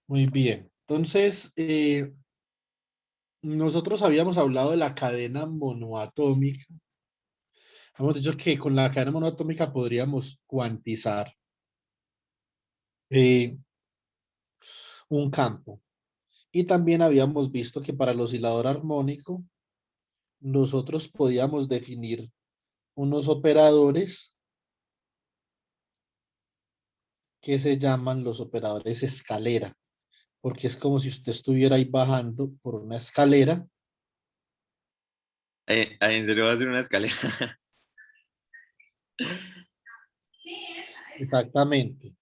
Muy bien. Entonces, nosotros habíamos hablado de la cadena monoatómica. Hemos dicho que con la cadena monoatómica podríamos cuantizar eh, un campo. Y también habíamos visto que para el oscilador armónico, nosotros podíamos definir unos operadores que se llaman los operadores escalera, porque es como si usted estuviera ahí bajando por una escalera. ¿En serio va a ser una escalera? Exactamente.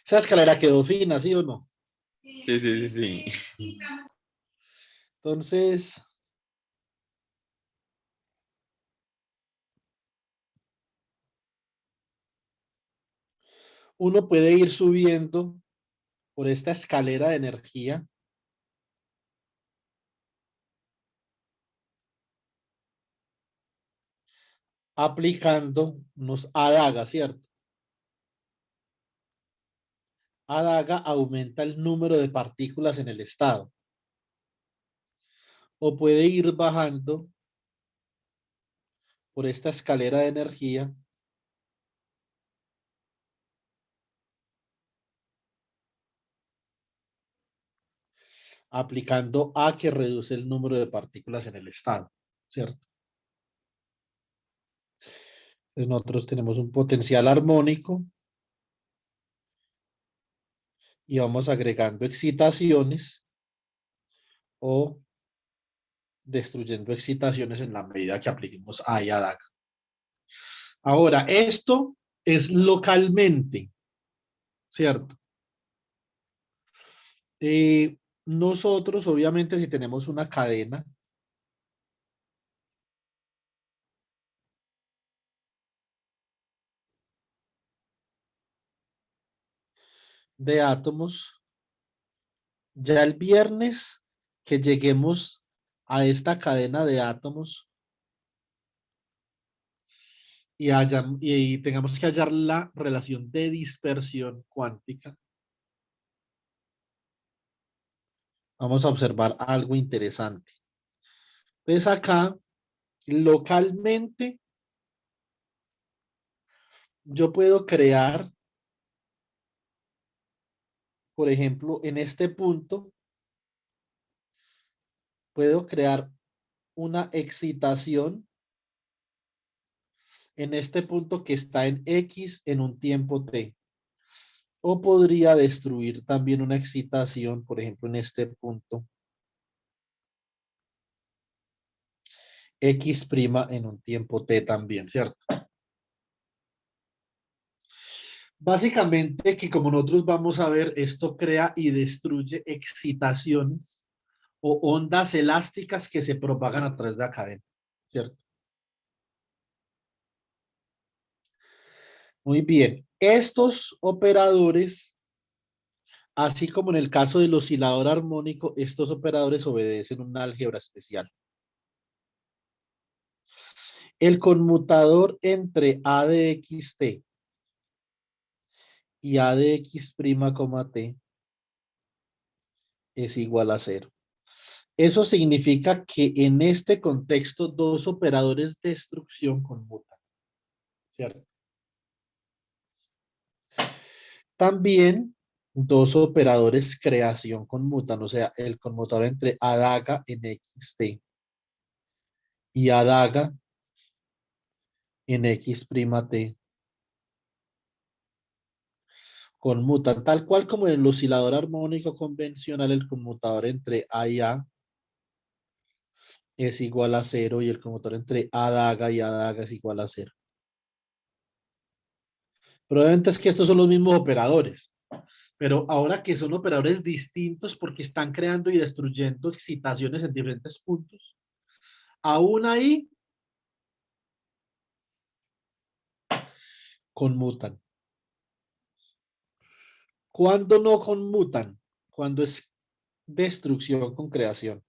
Esa escalera quedó fina, ¿sí o no? Sí, sí, sí, sí. Entonces, uno puede ir subiendo por esta escalera de energía aplicando unos adaga, ¿cierto? Adaga aumenta el número de partículas en el estado. O puede ir bajando por esta escalera de energía aplicando A que reduce el número de partículas en el estado, ¿cierto? Entonces nosotros tenemos un potencial armónico y vamos agregando excitaciones o destruyendo excitaciones en la medida que apliquemos A y ADAC. Ahora, esto es localmente, ¿cierto? Nosotros, obviamente, si tenemos una cadena de átomos, ya el viernes que lleguemos a esta cadena de átomos y tengamos que hallar la relación de dispersión cuántica, vamos a observar algo interesante. Pues acá, localmente, yo puedo crear, por ejemplo, en este punto, puedo crear una excitación en este punto que está en X en un tiempo T. O podría destruir también una excitación, por ejemplo, en este punto X' en un tiempo T también, ¿cierto? Básicamente que como nosotros vamos a ver, esto crea y destruye excitaciones o ondas elásticas que se propagan a través de la cadena, ¿cierto? Muy bien. Estos operadores, así como en el caso del oscilador armónico, estos operadores obedecen una álgebra especial. El conmutador entre A de xt y A de x', t es igual a cero. Eso significa que en este contexto dos operadores de destrucción conmutan, ¿cierto? También dos operadores creación conmutan, o sea, el conmutador entre adaga en xt y adaga en x', t conmutan, tal cual como en el oscilador armónico convencional, el conmutador entre A y A es igual a cero y el conmutador entre adaga y adaga es igual a cero. Probablemente es que estos son los mismos operadores, pero ahora que son operadores distintos porque están creando y destruyendo excitaciones en diferentes puntos, aún ahí conmutan. ¿Cuándo no conmutan? Cuando es destrucción con creación.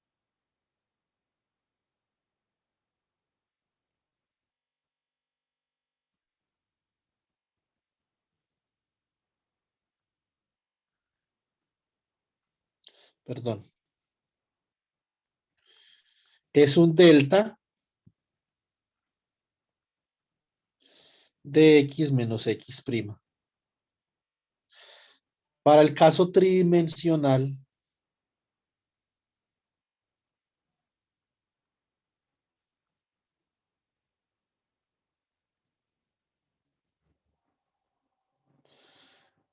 perdón, es un delta de x menos x prima. Para el caso tridimensional,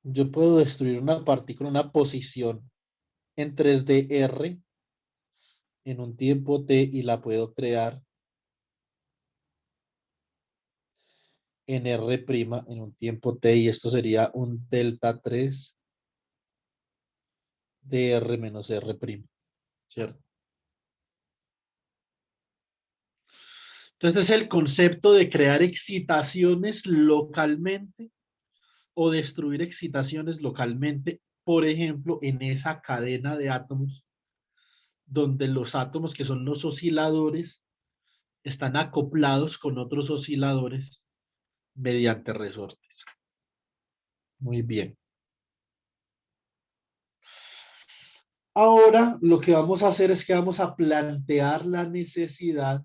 yo puedo destruir una partícula, una posición en 3D R en un tiempo t y la puedo crear en R' en un tiempo t y esto sería un delta 3 de R menos R', ¿cierto? Entonces, este es el concepto de crear excitaciones localmente o destruir excitaciones localmente, por ejemplo, en esa cadena de átomos, donde los átomos que son los osciladores están acoplados con otros osciladores mediante resortes. Muy bien. Ahora lo que vamos a hacer es que vamos a plantear la necesidad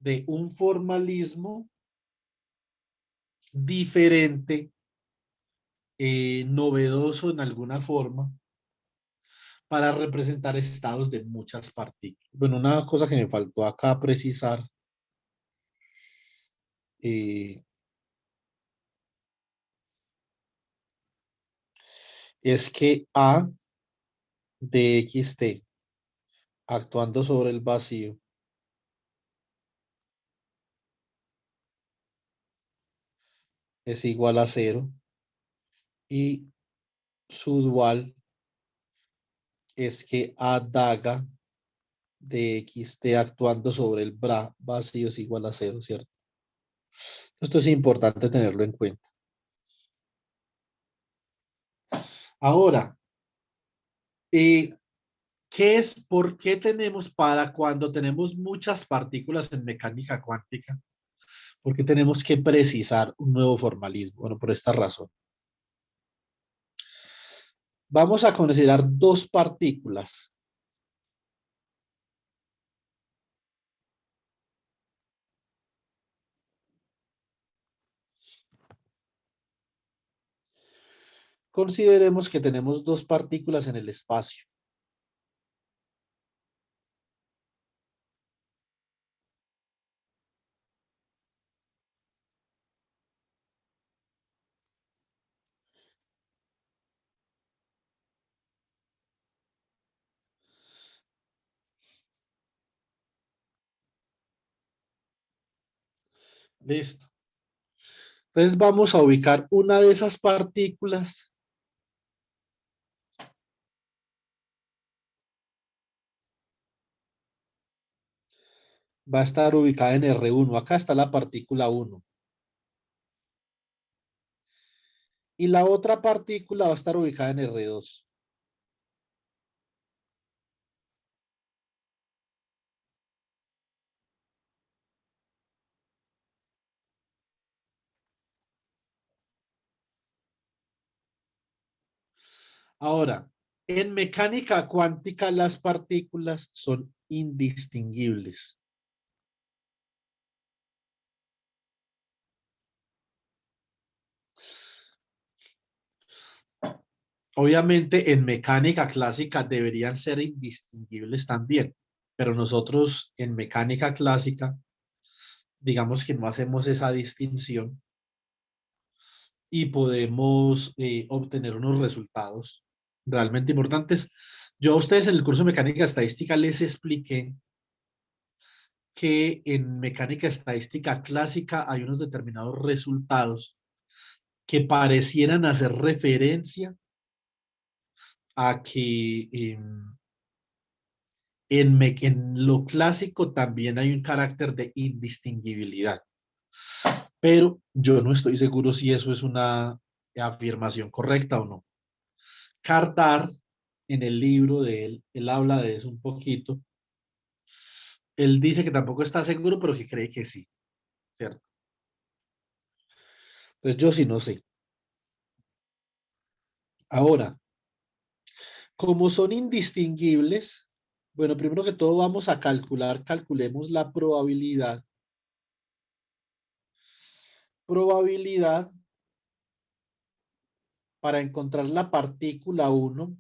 de un formalismo diferente, novedoso en alguna forma, para representar estados de muchas partículas. Bueno, una cosa que me faltó acá precisar eh, es que A de xt actuando sobre el vacío es igual a cero y su dual es que A daga de xt actuando sobre el vacío es igual a cero, ¿cierto? Esto es importante tenerlo en cuenta. Ahora, ¿por qué tenemos para cuando tenemos muchas partículas en mecánica cuántica? ¿Por qué tenemos que precisar un nuevo formalismo? Bueno, por esta razón. Vamos a considerar dos partículas. Consideremos que tenemos dos partículas en el espacio. Listo. Entonces vamos a ubicar una de esas partículas va a estar ubicada en R1. Acá está la partícula 1. Y la otra partícula va a estar ubicada en R2. Ahora, en mecánica cuántica las partículas son indistinguibles. Obviamente en mecánica clásica deberían ser indistinguibles también, pero nosotros en mecánica clásica, digamos que no hacemos esa distinción y podemos obtener unos resultados realmente importantes. Yo a ustedes en el curso de mecánica estadística les expliqué que en mecánica estadística clásica hay unos determinados resultados que parecieran hacer referencia a que en lo clásico también hay un carácter de indistinguibilidad, pero yo no estoy seguro si eso es una afirmación correcta o no. Cartar, en el libro de él habla de eso un poquito. Él dice que tampoco está seguro, pero que cree que sí, ¿cierto? Entonces yo sí no sé. Ahora, Como son indistinguibles, bueno, primero que todo vamos a calculemos la probabilidad. Probabilidad para encontrar la partícula 1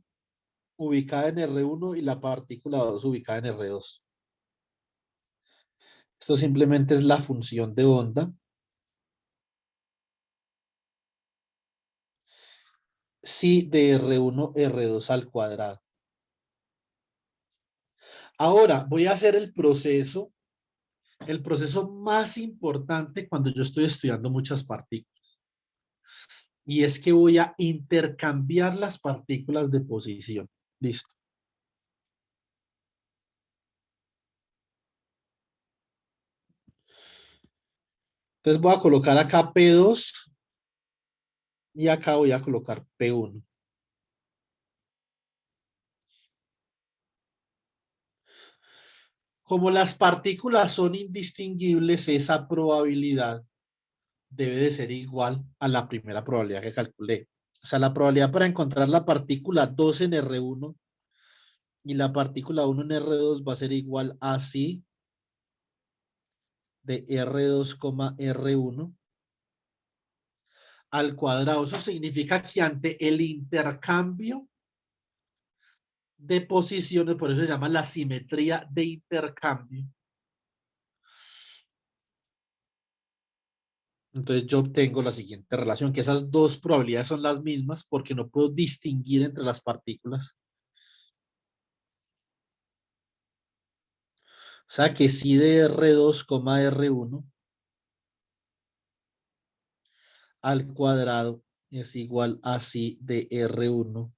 ubicada en R1 y la partícula 2 ubicada en R2. Esto simplemente es la función de onda. Sí, de R1, R2 al cuadrado. Ahora voy a hacer el proceso más importante cuando yo estoy estudiando muchas partículas. Y es que voy a intercambiar las partículas de posición. Listo. Entonces voy a colocar acá P2 y acá voy a colocar P1. Como las partículas son indistinguibles, esa probabilidad debe de ser igual a la primera probabilidad que calculé. O sea, la probabilidad para encontrar la partícula 2 en R1 y la partícula 1 en R2 va a ser igual a sí de R2, R1 al cuadrado. Eso significa que ante el intercambio de posiciones, por eso se llama la simetría de intercambio. Entonces yo obtengo la siguiente relación, que esas dos probabilidades son las mismas porque no puedo distinguir entre las partículas. O sea que si de R2, R1 al cuadrado es igual a si de R1,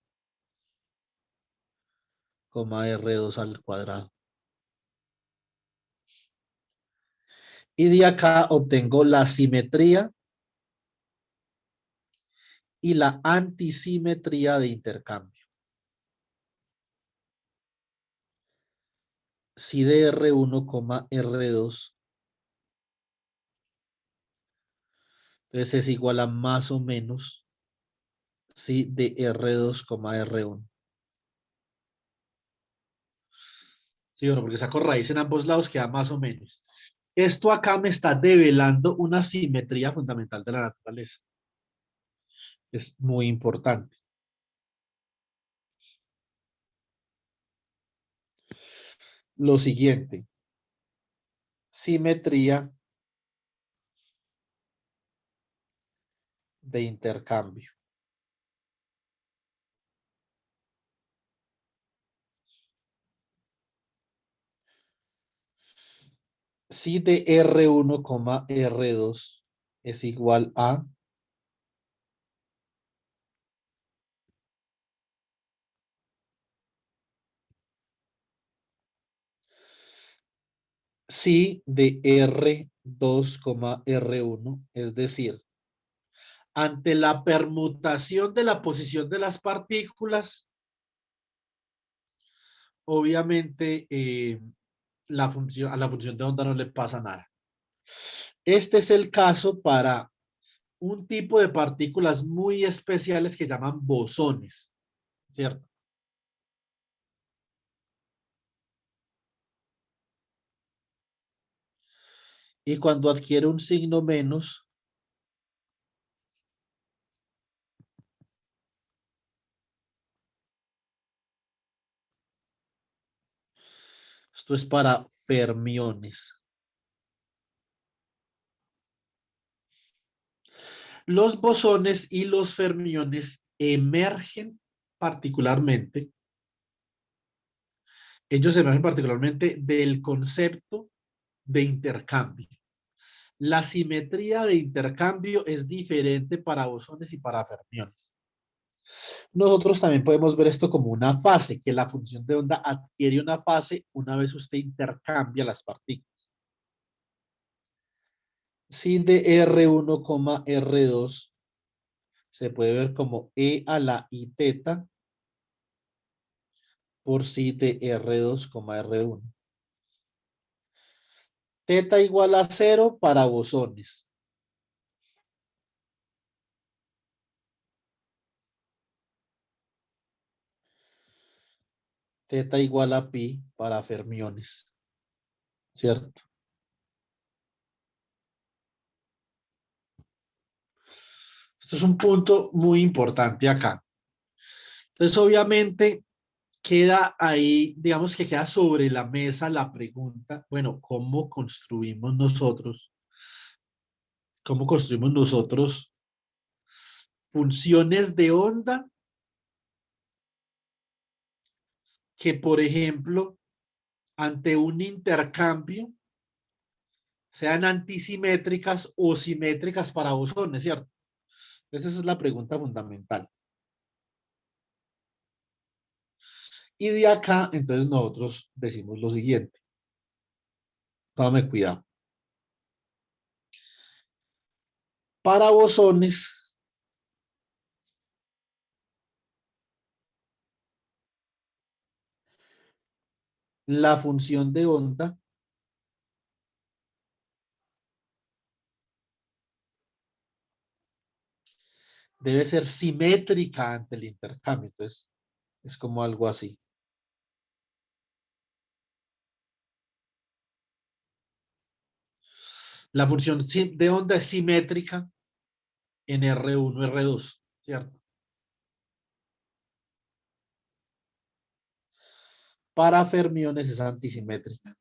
R2 al cuadrado. Y de acá obtengo la simetría y la antisimetría de intercambio. Si de R1, R2, entonces es igual a más o menos si de R2, R1. Sí, bueno, porque saco raíz en ambos lados, queda más o menos. Esto acá me está develando una simetría fundamental de la naturaleza. Es muy importante. Lo siguiente. Simetría de intercambio. Si de R1, R2 es igual a si de R2, R1, es decir, ante la permutación de la posición de las partículas, obviamente a la función de onda no le pasa nada. Este es el caso para un tipo de partículas muy especiales que llaman bosones, ¿cierto? Y cuando adquiere un signo menos, esto es para fermiones. Los bosones y los fermiones emergen particularmente, ellos emergen particularmente del concepto de intercambio. La simetría de intercambio es diferente para bosones y para fermiones. Nosotros también podemos ver esto como una fase, que la función de onda adquiere una fase una vez usted intercambia las partículas. Si de R1, R2 se puede ver como E a la I teta por si de R2, R1. Teta igual a 0 para bosones. Teta igual a pi para fermiones, ¿cierto? Esto es un punto muy importante acá. Entonces, obviamente, queda ahí, digamos que queda sobre la mesa la pregunta, bueno, cómo construimos nosotros funciones de onda que, por ejemplo, ante un intercambio, sean antisimétricas o simétricas para bosones, ¿cierto? Esa es la pregunta fundamental. Y de acá, entonces nosotros decimos lo siguiente. Tómame cuidado. Para bosones, la función de onda debe ser simétrica ante el intercambio. Entonces, es como algo así. La función de onda es simétrica en R1, R2, ¿cierto? Para fermiones es antisimétrica.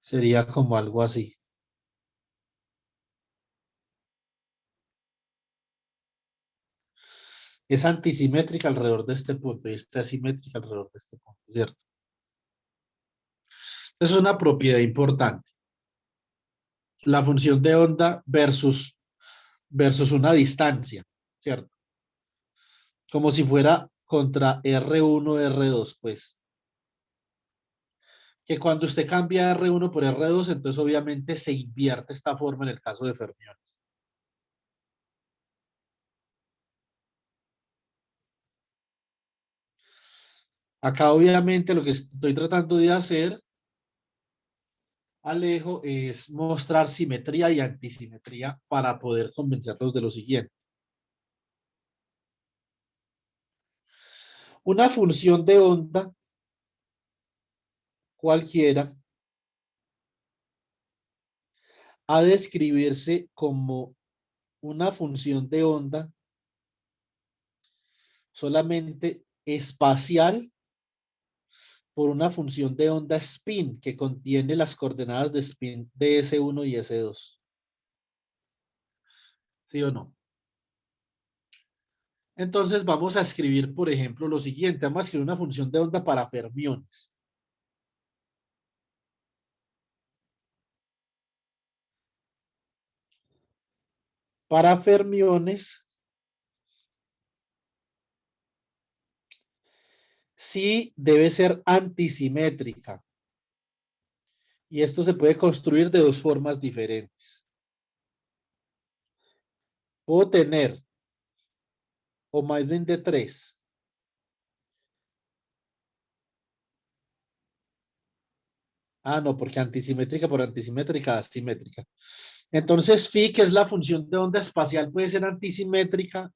Sería como algo así. Es antisimétrica alrededor de este punto y está asimétrica alrededor de este punto, ¿cierto? Esa es una propiedad importante. La función de onda versus una distancia, ¿cierto? Como si fuera contra R1, R2, pues. Que cuando usted cambia R1 por R2, entonces obviamente se invierte esta forma en el caso de fermiones. Acá obviamente lo que estoy tratando de hacer, Alejo, es mostrar simetría y antisimetría para poder convencerlos de lo siguiente. Una función de onda cualquiera ha de escribirse como una función de onda solamente espacial por una función de onda spin que contiene las coordenadas de spin de S1 y S2. ¿Sí o no? Entonces vamos a escribir, por ejemplo, lo siguiente. Vamos a escribir una función de onda para fermiones. Para fermiones, sí debe ser antisimétrica. Y esto se puede construir de dos formas diferentes. Puedo tener, o más bien de tres. Ah, no, porque antisimétrica por antisimétrica, asimétrica. Entonces, phi, que es la función de onda espacial, puede ser antisimétrica.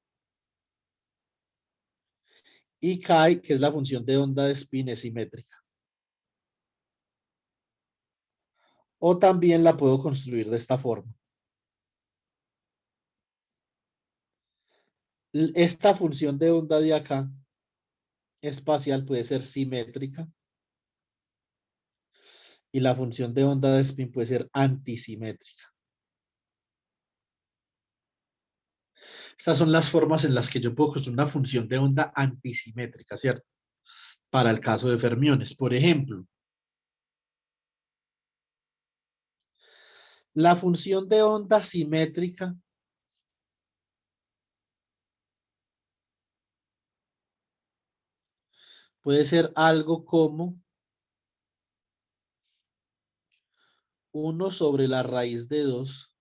Y chi, que es la función de onda de spin, es simétrica. O también la puedo construir de esta forma. Esta función de onda de acá, espacial, puede ser simétrica. Y la función de onda de spin puede ser antisimétrica. Estas son las formas en las que yo puedo construir una función de onda antisimétrica, ¿cierto? Para el caso de fermiones. Por ejemplo, la función de onda simétrica puede ser algo como 1 sobre la raíz de 2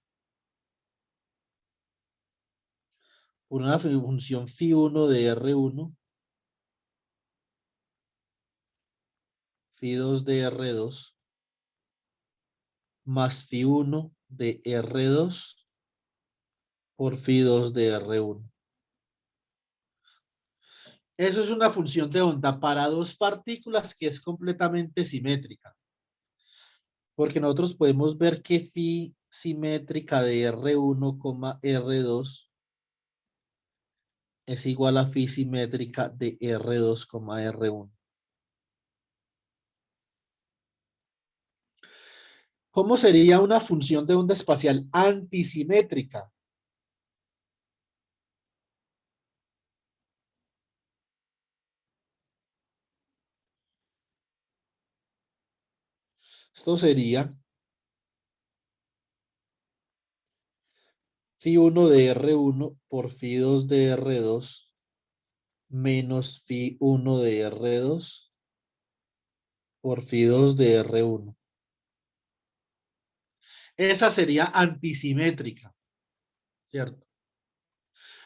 por una función phi1 de R1, phi2 de R2, más phi1 de R2 por phi2 de R1. Eso es una función de onda para dos partículas que es completamente simétrica. Porque nosotros podemos ver que phi simétrica de R1, R2 es igual a phi simétrica de R2, R1. ¿Cómo sería una función de onda espacial antisimétrica? Esto sería phi1 de R1 por phi2 de R2 menos phi1 de R2 por phi2 de R1. Esa sería antisimétrica, ¿cierto?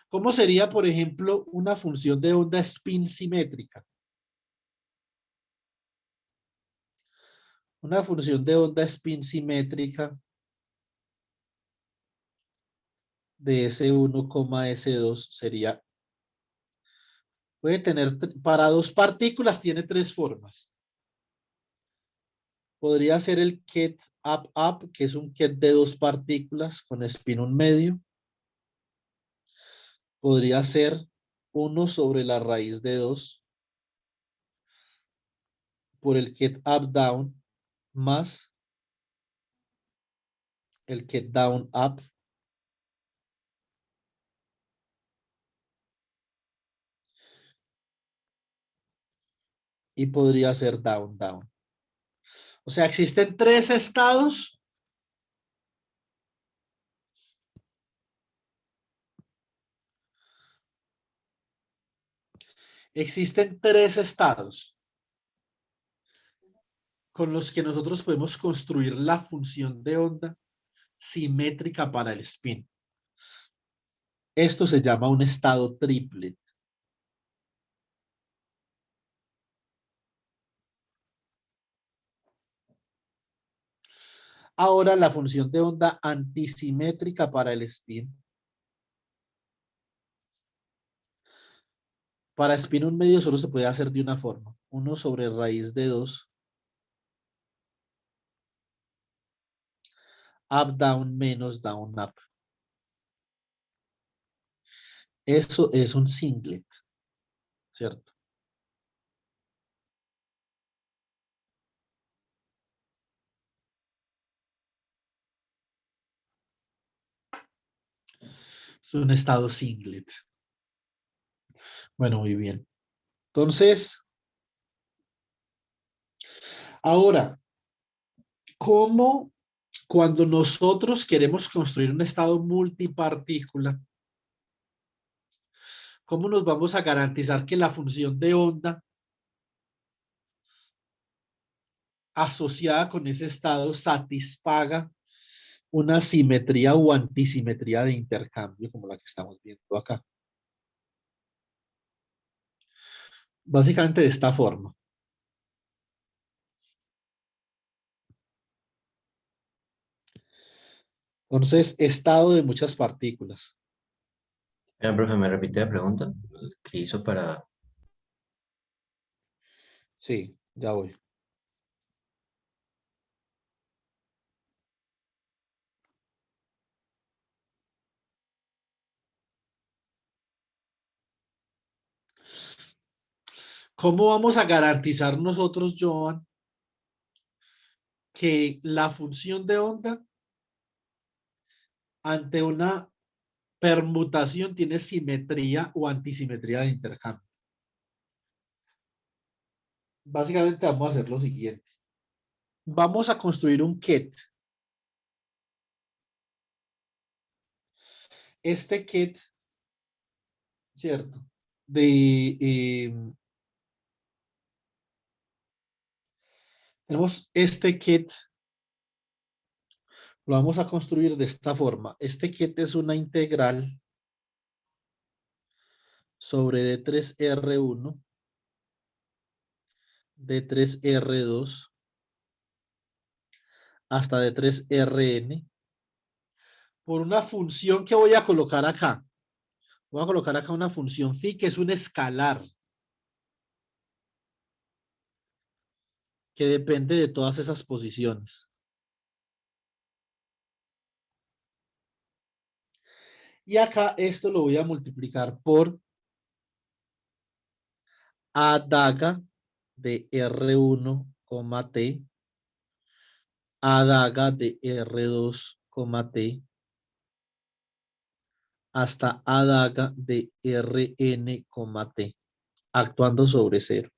¿Cómo sería, por ejemplo, una función de onda spin simétrica? Una función de onda spin simétrica de S1, S2 sería, puede tener, para dos partículas tiene tres formas. Podría ser el ket up, que es un ket de dos partículas con spin 1 medio. Podría ser 1 sobre la raíz de 2 por el ket up down más el ket down up. Y podría ser down down. O sea, existen tres estados. Existen tres estados con los que nosotros podemos construir la función de onda simétrica para el spin. Esto se llama un estado triplet. Ahora la función de onda antisimétrica para el spin. Para spin un medio solo se puede hacer de una forma. 1 sobre raíz de 2. Up, down, menos down, up. Eso es un singlet, ¿cierto? Es un estado singlet. Bueno, muy bien. Entonces, ahora, ¿cómo cuando nosotros queremos construir un estado multipartícula, cómo nos vamos a garantizar que la función de onda asociada con ese estado satisfaga una simetría o antisimetría de intercambio como la que estamos viendo acá? Básicamente de esta forma. Entonces, estado de muchas partículas. Profe, ¿me repite la pregunta? ¿Qué hizo para...? Sí, ya voy. ¿Cómo vamos a garantizar nosotros, Joan, que la función de onda ante una permutación tiene simetría o antisimetría de intercambio? Básicamente vamos a hacer lo siguiente. Vamos a construir un ket. Este ket, ¿cierto? Tenemos este ket, lo vamos a construir de esta forma. Este ket es una integral sobre D3R1, D3R2, hasta D3Rn, por una función que voy a colocar acá. Voy a colocar acá una función phi que es un escalar que depende de todas esas posiciones. Y acá esto lo voy a multiplicar por A daga de R1, T, A daga de R2, T, hasta A daga de Rn, T, actuando sobre cero.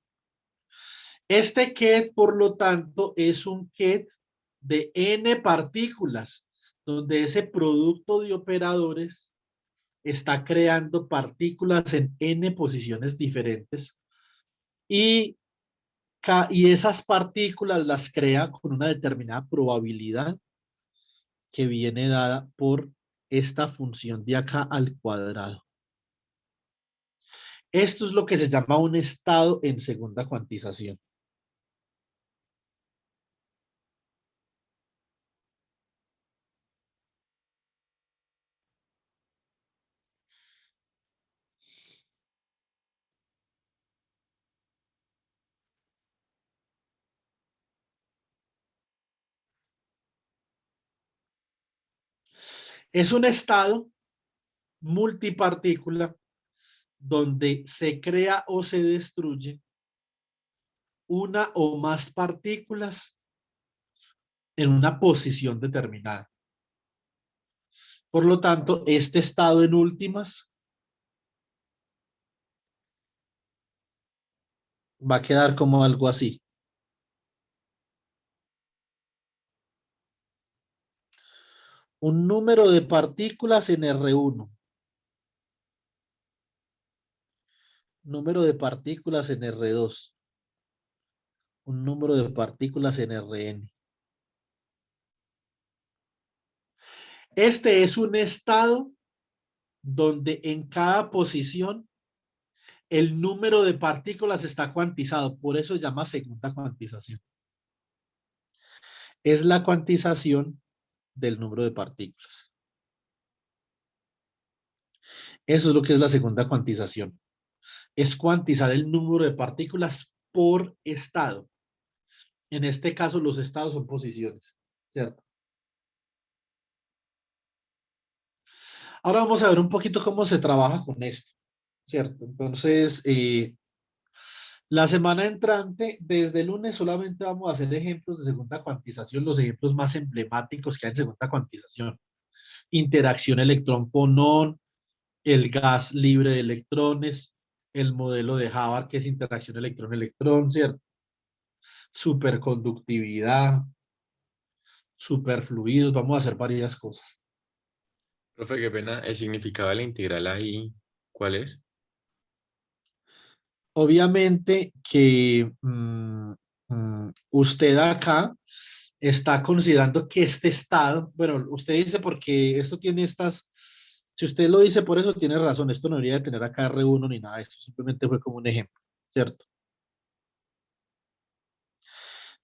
Este ket, por lo tanto, es un ket de n partículas, donde ese producto de operadores está creando partículas en n posiciones diferentes y esas partículas las crea con una determinada probabilidad que viene dada por esta función de acá al cuadrado. Esto es lo que se llama un estado en segunda cuantización. Es un estado multipartícula donde se crea o se destruye una o más partículas en una posición determinada. Por lo tanto, este estado en últimas va a quedar como algo así. Un número de partículas en R1. Número de partículas en R2. Un número de partículas en Rn. Este es un estado donde en cada posición el número de partículas está cuantizado. Por eso se llama segunda cuantización. Es la cuantización del número de partículas. Eso es lo que es la segunda cuantización. Es cuantizar el número de partículas por estado. En este caso, los estados son posiciones, ¿cierto? Ahora vamos a ver un poquito cómo se trabaja con esto, ¿cierto? Entonces, la semana entrante, desde el lunes, solamente vamos a hacer ejemplos de segunda cuantización, los ejemplos más emblemáticos que hay en segunda cuantización. Interacción electrón-fonón, el gas libre de electrones, el modelo de Havard, que es interacción electrón-electrón, ¿cierto? Superconductividad, superfluidos, vamos a hacer varias cosas. Profe, qué pena. ¿El significado de la integral ahí cuál es? Obviamente que usted acá está considerando que este estado, bueno, usted dice porque esto tiene estas, si usted lo dice por eso tiene razón, esto no debería de tener acá R1 ni nada, esto simplemente fue como un ejemplo, ¿cierto?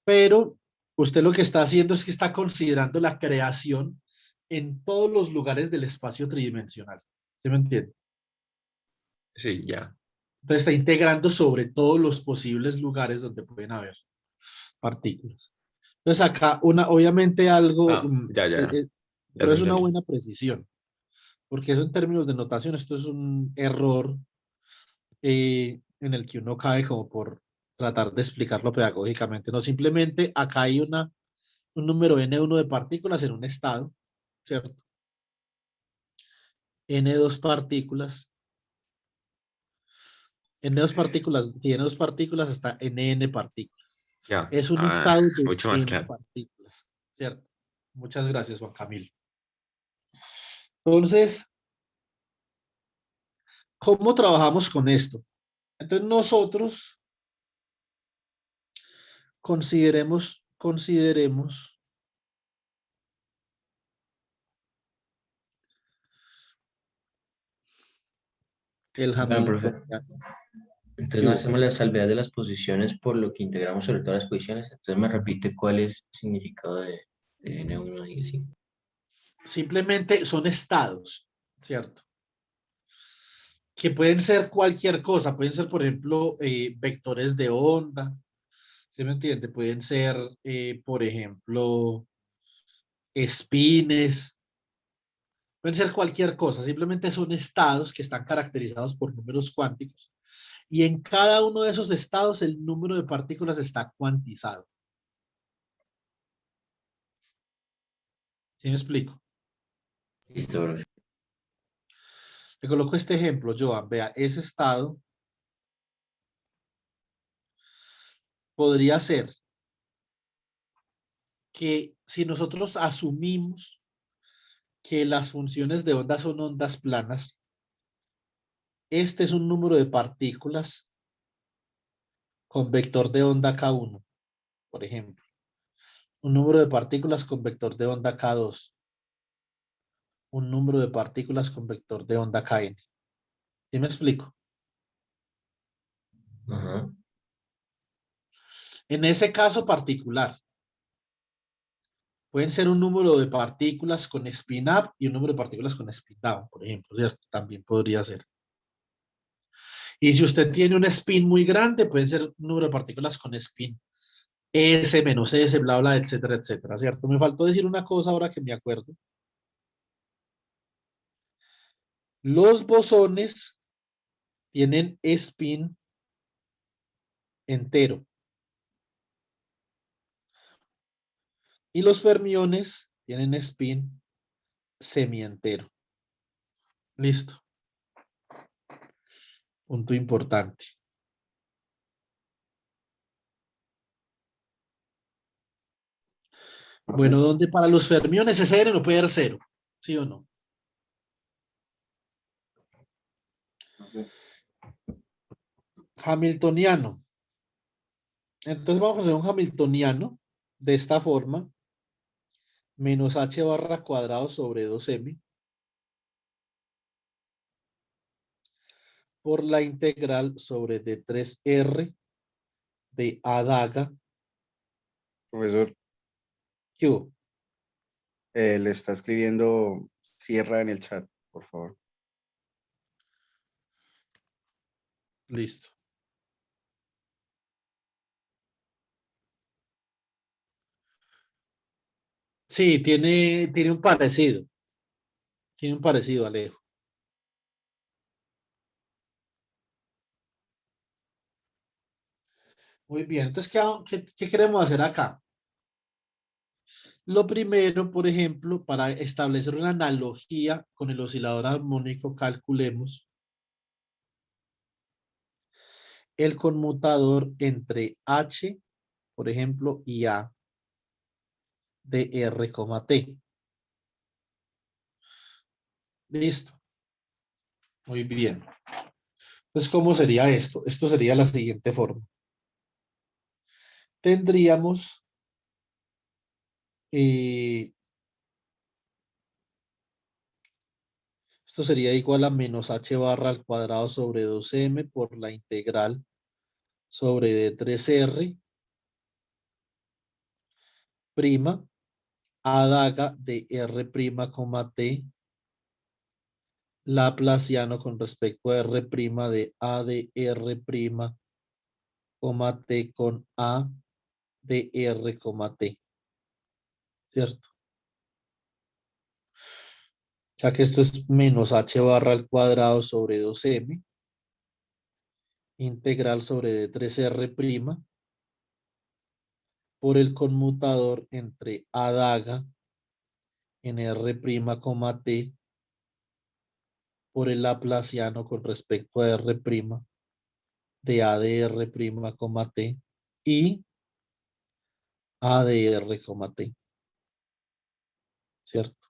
Pero usted lo que está haciendo es que está considerando la creación en todos los lugares del espacio tridimensional, ¿se me entiende? Sí, ya. Entonces está integrando sobre todos los posibles lugares donde pueden haber partículas. Entonces acá obviamente algo, Ah, ya, ya. Ya pero te es una entendí. buena precisión, porque eso en términos de notación, esto es un error en el que uno cae como por tratar de explicarlo pedagógicamente. No, simplemente acá hay un número n1 de partículas en un estado, ¿cierto? N2 partículas. N2 partículas, y N2 partículas hasta Nn partículas. Ya. Es un Ah, estado de mucho más N claro. partículas, ¿cierto? Muchas gracias, Juan Camilo. Entonces, ¿cómo trabajamos con esto? Entonces, nosotros consideremos el Bueno, profe, Hamiltoniano. entonces ¿Qué no hubo? hacemos la salvedad de las posiciones por lo que integramos sobre todas las posiciones. Entonces me repite cuál es el significado de N1 y así. Simplemente son estados, ¿cierto? Que pueden ser cualquier cosa, pueden ser, por ejemplo, vectores de onda, ¿se me entiende? Pueden ser, por ejemplo, espines, pueden ser cualquier cosa, simplemente son estados que están caracterizados por números cuánticos y en cada uno de esos estados el número de partículas está cuantizado. ¿Sí me explico? Listo, profe. Le coloco este ejemplo, Joan, vea, ese estado podría ser que si nosotros asumimos que las funciones de onda son ondas planas, este es un número de partículas con vector de onda K1, por ejemplo. Un número de partículas con vector de onda K2. Un número de partículas con vector de onda Kn. ¿Sí me explico? Ajá. En ese caso particular, pueden ser un número de partículas con spin up y un número de partículas con spin down, por ejemplo, ¿cierto? También podría ser. Y si usted tiene un spin muy grande, puede ser un número de partículas con spin S menos S, bla, bla, etcétera, etcétera, ¿cierto? Me faltó decir una cosa ahora que me acuerdo. Los bosones tienen spin entero y los fermiones tienen spin semientero. Listo. Punto importante. Profe, Bueno, donde para los fermiones ese N no puede ser cero, ¿sí o no? profe, Hamiltoniano. Entonces vamos a hacer un hamiltoniano de esta forma, menos h barra cuadrado sobre 2m por la integral sobre d3r de a daga. profesor, ¿Qué hubo? le está escribiendo Sierra en el chat, por favor. Listo. Sí, tiene un parecido. Tiene un parecido, Alejo. Muy bien. Entonces, ¿qué queremos hacer acá? Lo primero, por ejemplo, para establecer una analogía con el oscilador armónico, calculemos el conmutador entre H, por ejemplo, y A de R, T. Listo. Muy bien. Entonces, ¿cómo sería esto? Esto sería la siguiente forma. Tendríamos esto sería igual a menos h barra al cuadrado sobre 2m por la integral sobre d3r prima a daga de r prima, t laplaciano con respecto a r prima de a de r prima, t con a de r, t. ¿Cierto? O sea que esto es menos h barra al cuadrado sobre 2m integral sobre d3r prima por el conmutador entre a daga en r prima, t por el laplaciano con respecto a r prima de a de r prima, t y a de r, t. ¿Cierto?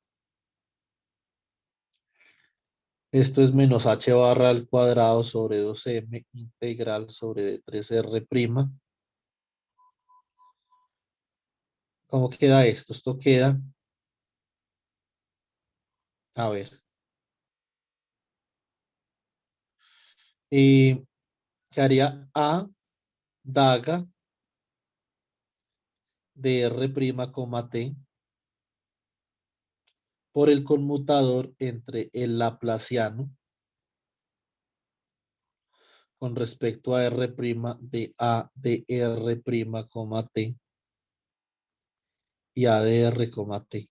Esto es menos h barra al cuadrado sobre 2m integral sobre d3r prima. ¿Cómo queda esto? Esto queda, a ver, que haría A daga de R', T por el conmutador entre el laplaciano con respecto a R' de A de R', T y A de R, T.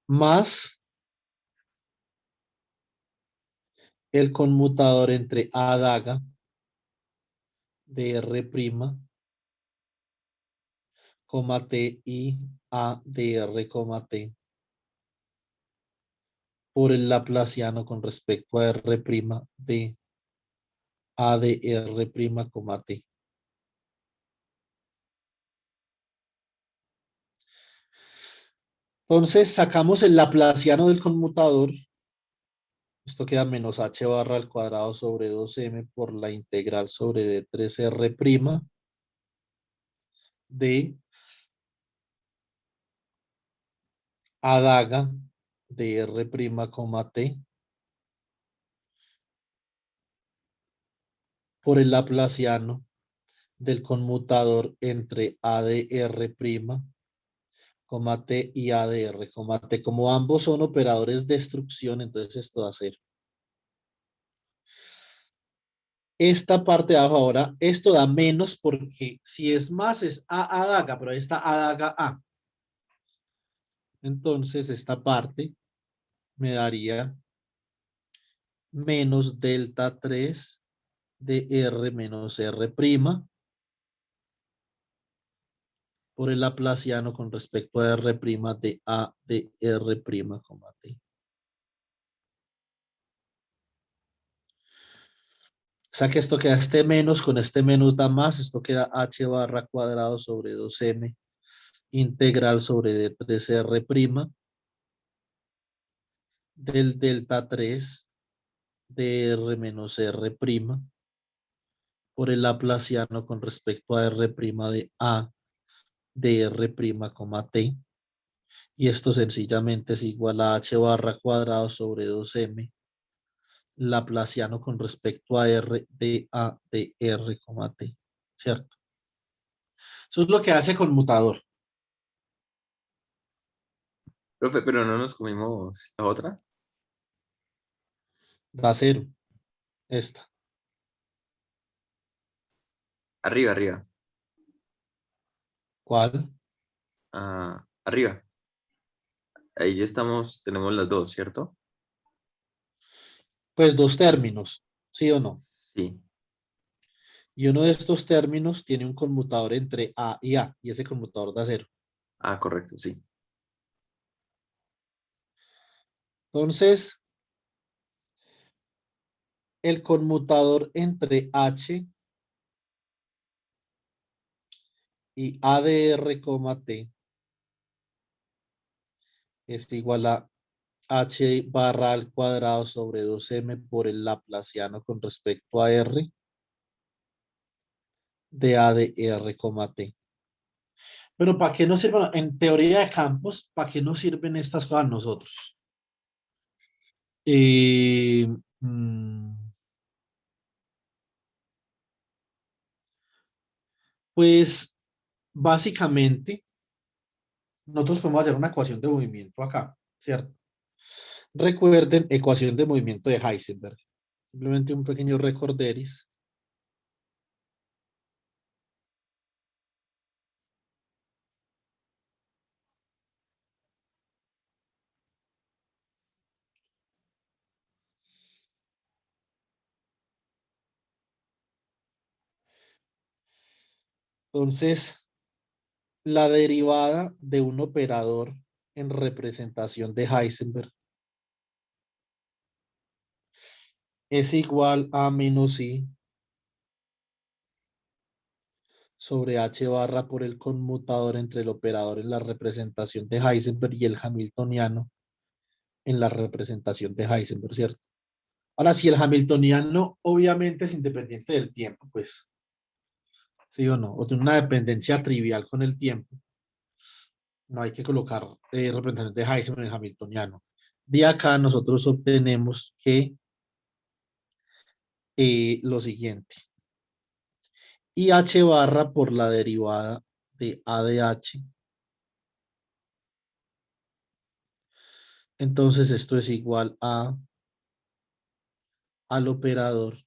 Más el conmutador entre A daga de R', T y A de R, T por el laplaciano con respecto a R' de A de R', T. Entonces sacamos el laplaciano del conmutador. Esto queda menos h barra al cuadrado sobre 2m por la integral sobre d3r' de A daga de R', T por el laplaciano del conmutador entre A de R', T y A de R, T. Como ambos son operadores de destrucción, entonces esto va a ser esta parte de abajo ahora. Esto da menos porque si es más es A daga, pero ahí está A daga A. Entonces esta parte me daría menos delta 3 de R menos R' por el laplaciano con respecto a R' de A de R', T. O sea que esto queda este menos, con este menos da más, esto queda h barra cuadrado sobre 2m integral sobre d3r' del delta 3 de R menos R' por el laplaciano con respecto a R' de A de R', T. Y esto sencillamente es igual a h barra cuadrado sobre 2m laplaciano con respecto a R de A de R, T. ¿Cierto? Eso es lo que hace conmutador. Profe, pero no nos comimos la otra. Da cero. Esta. Arriba, arriba. ¿Cuál? Ah, arriba. Ahí ya estamos, tenemos las dos, ¿cierto? Pues dos términos, ¿sí o no? Sí. Y uno de estos términos tiene un conmutador entre A y A, y ese conmutador da cero. Ah, correcto, sí. Entonces, el conmutador entre H y A de R, T es igual a h barra al cuadrado sobre 2m por el laplaciano con respecto a R de A de R, T. Pero ¿para qué nos sirven? En teoría de campos, ¿para qué nos sirven estas cosas a nosotros? Eh, mm, pues básicamente nosotros podemos hallar una ecuación de movimiento acá, ¿cierto? Recuerden, ecuación de movimiento de Heisenberg. Simplemente un pequeño recorderis. Entonces, la derivada de un operador en representación de Heisenberg es igual a menos I sobre H barra por el conmutador entre el operador en la representación de Heisenberg y el hamiltoniano en la representación de Heisenberg, ¿cierto? Ahora, si el hamiltoniano obviamente es independiente del tiempo, pues, sí o no, o tiene una dependencia trivial con el tiempo, no hay que colocar representación de Heisenberg en el hamiltoniano. De acá nosotros obtenemos que lo siguiente. IH barra por la derivada de A de H. Entonces esto es igual al operador,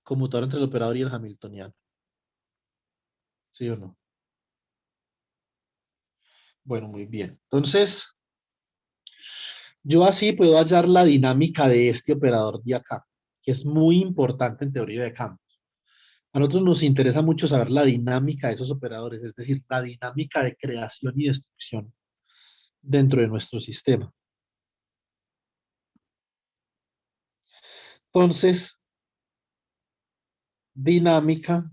conmutador entre el operador y el hamiltoniano. ¿Sí o no? Bueno, muy bien. Entonces, yo así puedo hallar la dinámica de este operador de acá, que es muy importante en teoría de campos. A nosotros nos interesa mucho saber la dinámica de esos operadores, es decir, la dinámica de creación y destrucción dentro de nuestro sistema. Entonces, dinámica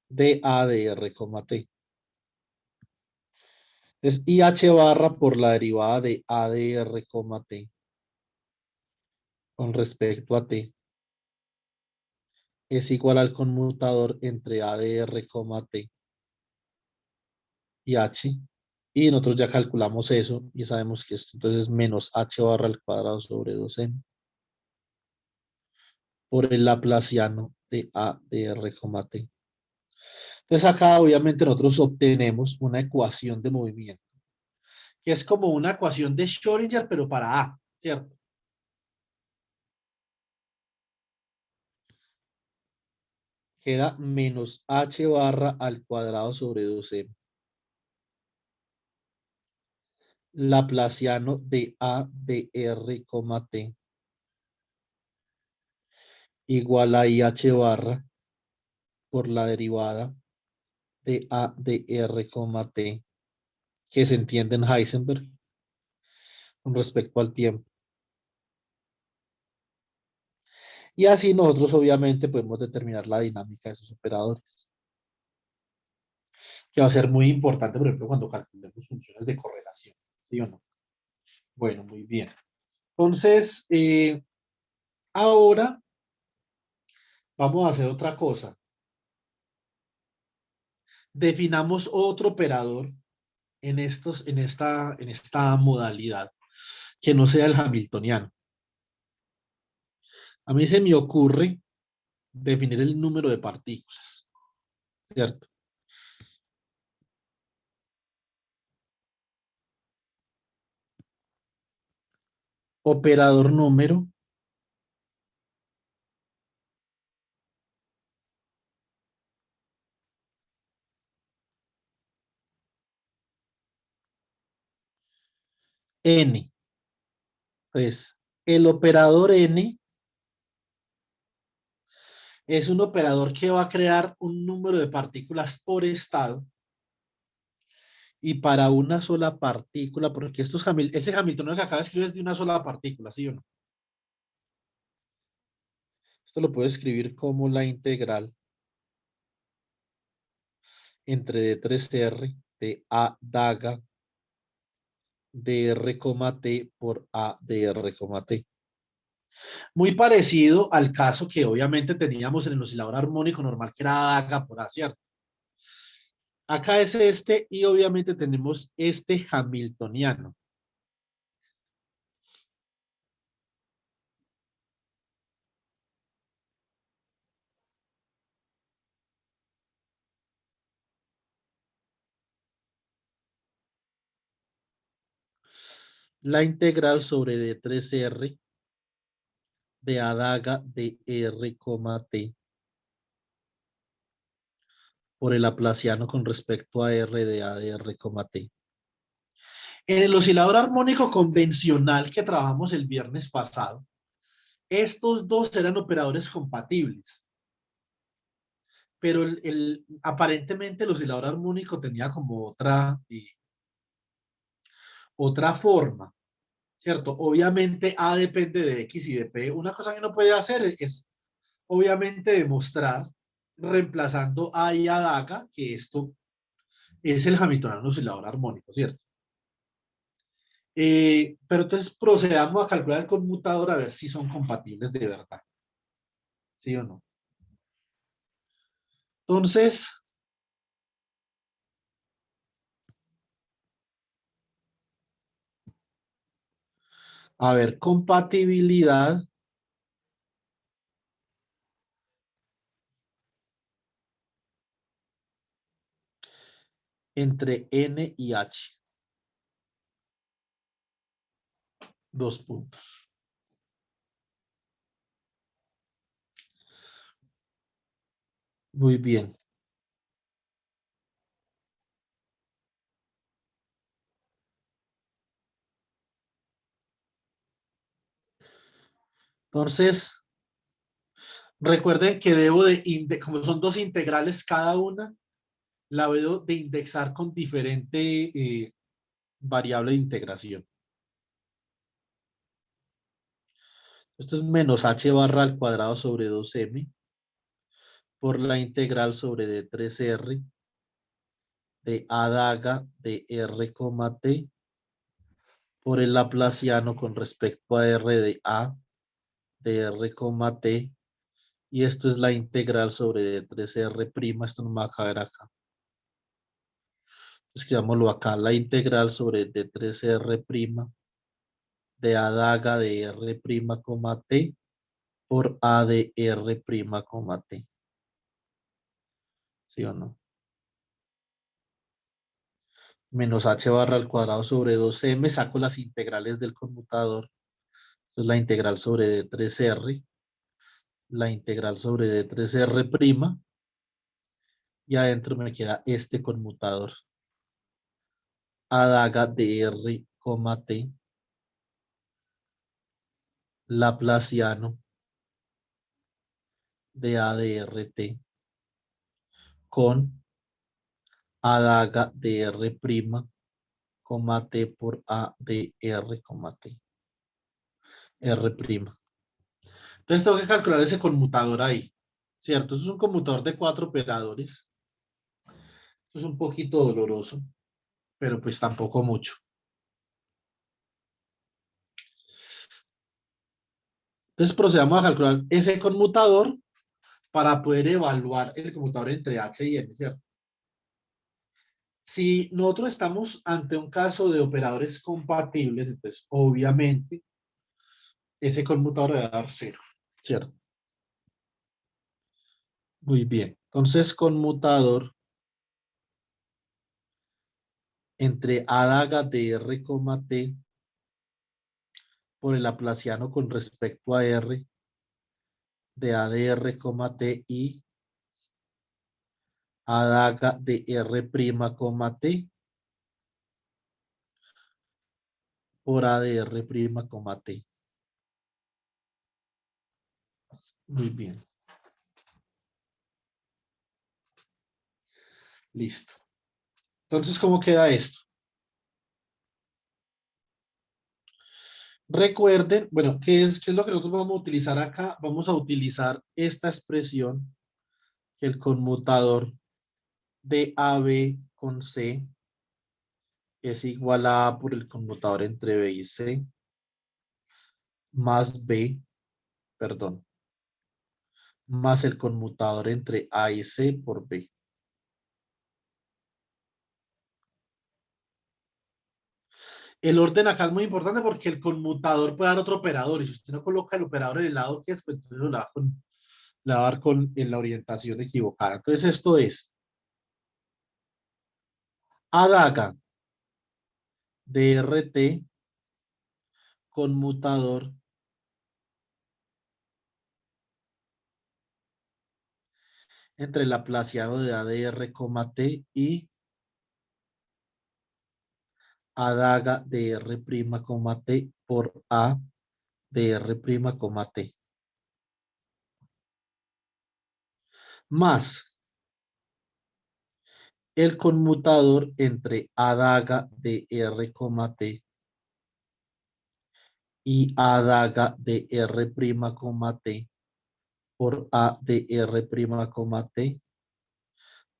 de A de R, T. Es IH barra por la derivada de A de R, T con respecto a T es igual al conmutador entre A de R, T y H. Y nosotros ya calculamos eso y sabemos que esto entonces es menos H barra al cuadrado sobre 2N por el laplaciano de A de R, T. Entonces acá obviamente nosotros obtenemos una ecuación de movimiento, que es como una ecuación de Schrödinger, pero para A, ¿cierto? Queda menos H barra al cuadrado sobre 2M. Laplaciano de A de R, T igual a IH barra por la derivada de A de R, T, que se entiende en Heisenberg con respecto al tiempo. Y así nosotros obviamente podemos determinar la dinámica de esos operadores, que va a ser muy importante, por ejemplo, cuando calculemos funciones de correlación, ¿sí o no? Bueno, muy bien. Entonces, ahora vamos a hacer otra cosa. Definamos otro operador en esta modalidad que no sea el hamiltoniano. A mí se me ocurre definir el número de partículas, ¿cierto? Operador número n. Entonces, el operador n es un operador que va a crear un número de partículas por estado y para una sola partícula, porque ese Hamiltoniano que acaba de escribir es de una sola partícula, ¿sí o no? Esto lo puedo escribir como la integral entre D3R de A daga de R, T por A de R, T. Muy parecido al caso que obviamente teníamos en el oscilador armónico normal, que era A daga por A, ¿cierto? Acá es este y obviamente tenemos este hamiltoniano. La integral sobre D3R de A daga de R, T por el laplaciano con respecto a R de A de R, T. En el oscilador armónico convencional que trabajamos el viernes pasado, estos dos eran operadores compatibles, pero aparentemente el oscilador armónico tenía como otra forma, ¿cierto? Obviamente A depende de X y de P. Una cosa que uno puede hacer es obviamente demostrar reemplazando A y A daga que esto es el hamiltoniano oscilador armónico, ¿cierto? Pero entonces procedamos a calcular el conmutador a ver si son compatibles de verdad. ¿Sí o no? Entonces, A ver, compatibilidad entre N y H. 2 puntos. Muy bien. Entonces, recuerden que debo como son dos integrales cada una, la debo de indexar con diferente variable de integración. Esto es menos h barra al cuadrado sobre 2m por la integral sobre d3r de a daga de r, t por el laplaciano con respecto a r de a de r, t, y esto es la integral sobre d3r', esto no me va a caber acá. Escribámoslo acá, la integral sobre d3r' de a daga de r', t por a de r', t. ¿Sí o no? Menos h barra al cuadrado sobre 2m, saco las integrales del conmutador. Esto es la integral sobre d3r, la integral sobre d3r', y adentro me queda este conmutador. A daga de r, t, laplaciano de a de rt con a daga de r', t por a de r, t. R'. Entonces tengo que calcular ese conmutador ahí, ¿cierto? Eso es un conmutador de 4 operadores. Eso es un poquito doloroso, pero pues tampoco mucho. Entonces procedamos a calcular ese conmutador para poder evaluar el conmutador entre h y n, ¿cierto? Si nosotros estamos ante un caso de operadores compatibles, entonces obviamente ese conmutador debe dar 0, ¿cierto? Muy bien. Entonces conmutador entre a daga de r, t por el laplaciano con respecto a r de a de r, t y a daga de r', t por a de r', t. Muy bien. Listo. Entonces, ¿cómo queda esto? Recuerden, bueno, ¿qué es lo que nosotros vamos a utilizar acá? Vamos a utilizar esta expresión, que el conmutador de AB con C es igual a A por el conmutador entre B y C, más B, perdón, más el conmutador entre A y C por B. El orden acá es muy importante porque el conmutador puede dar otro operador, y si usted no coloca el operador en el lado que es, pues entonces le va a dar en la orientación equivocada. Entonces esto es a daga de RT conmutador entre el laplaciano de A de R, t y a daga de R', t por A de R', t. Más el conmutador entre a daga de R, t y a daga de R', t por A de R', t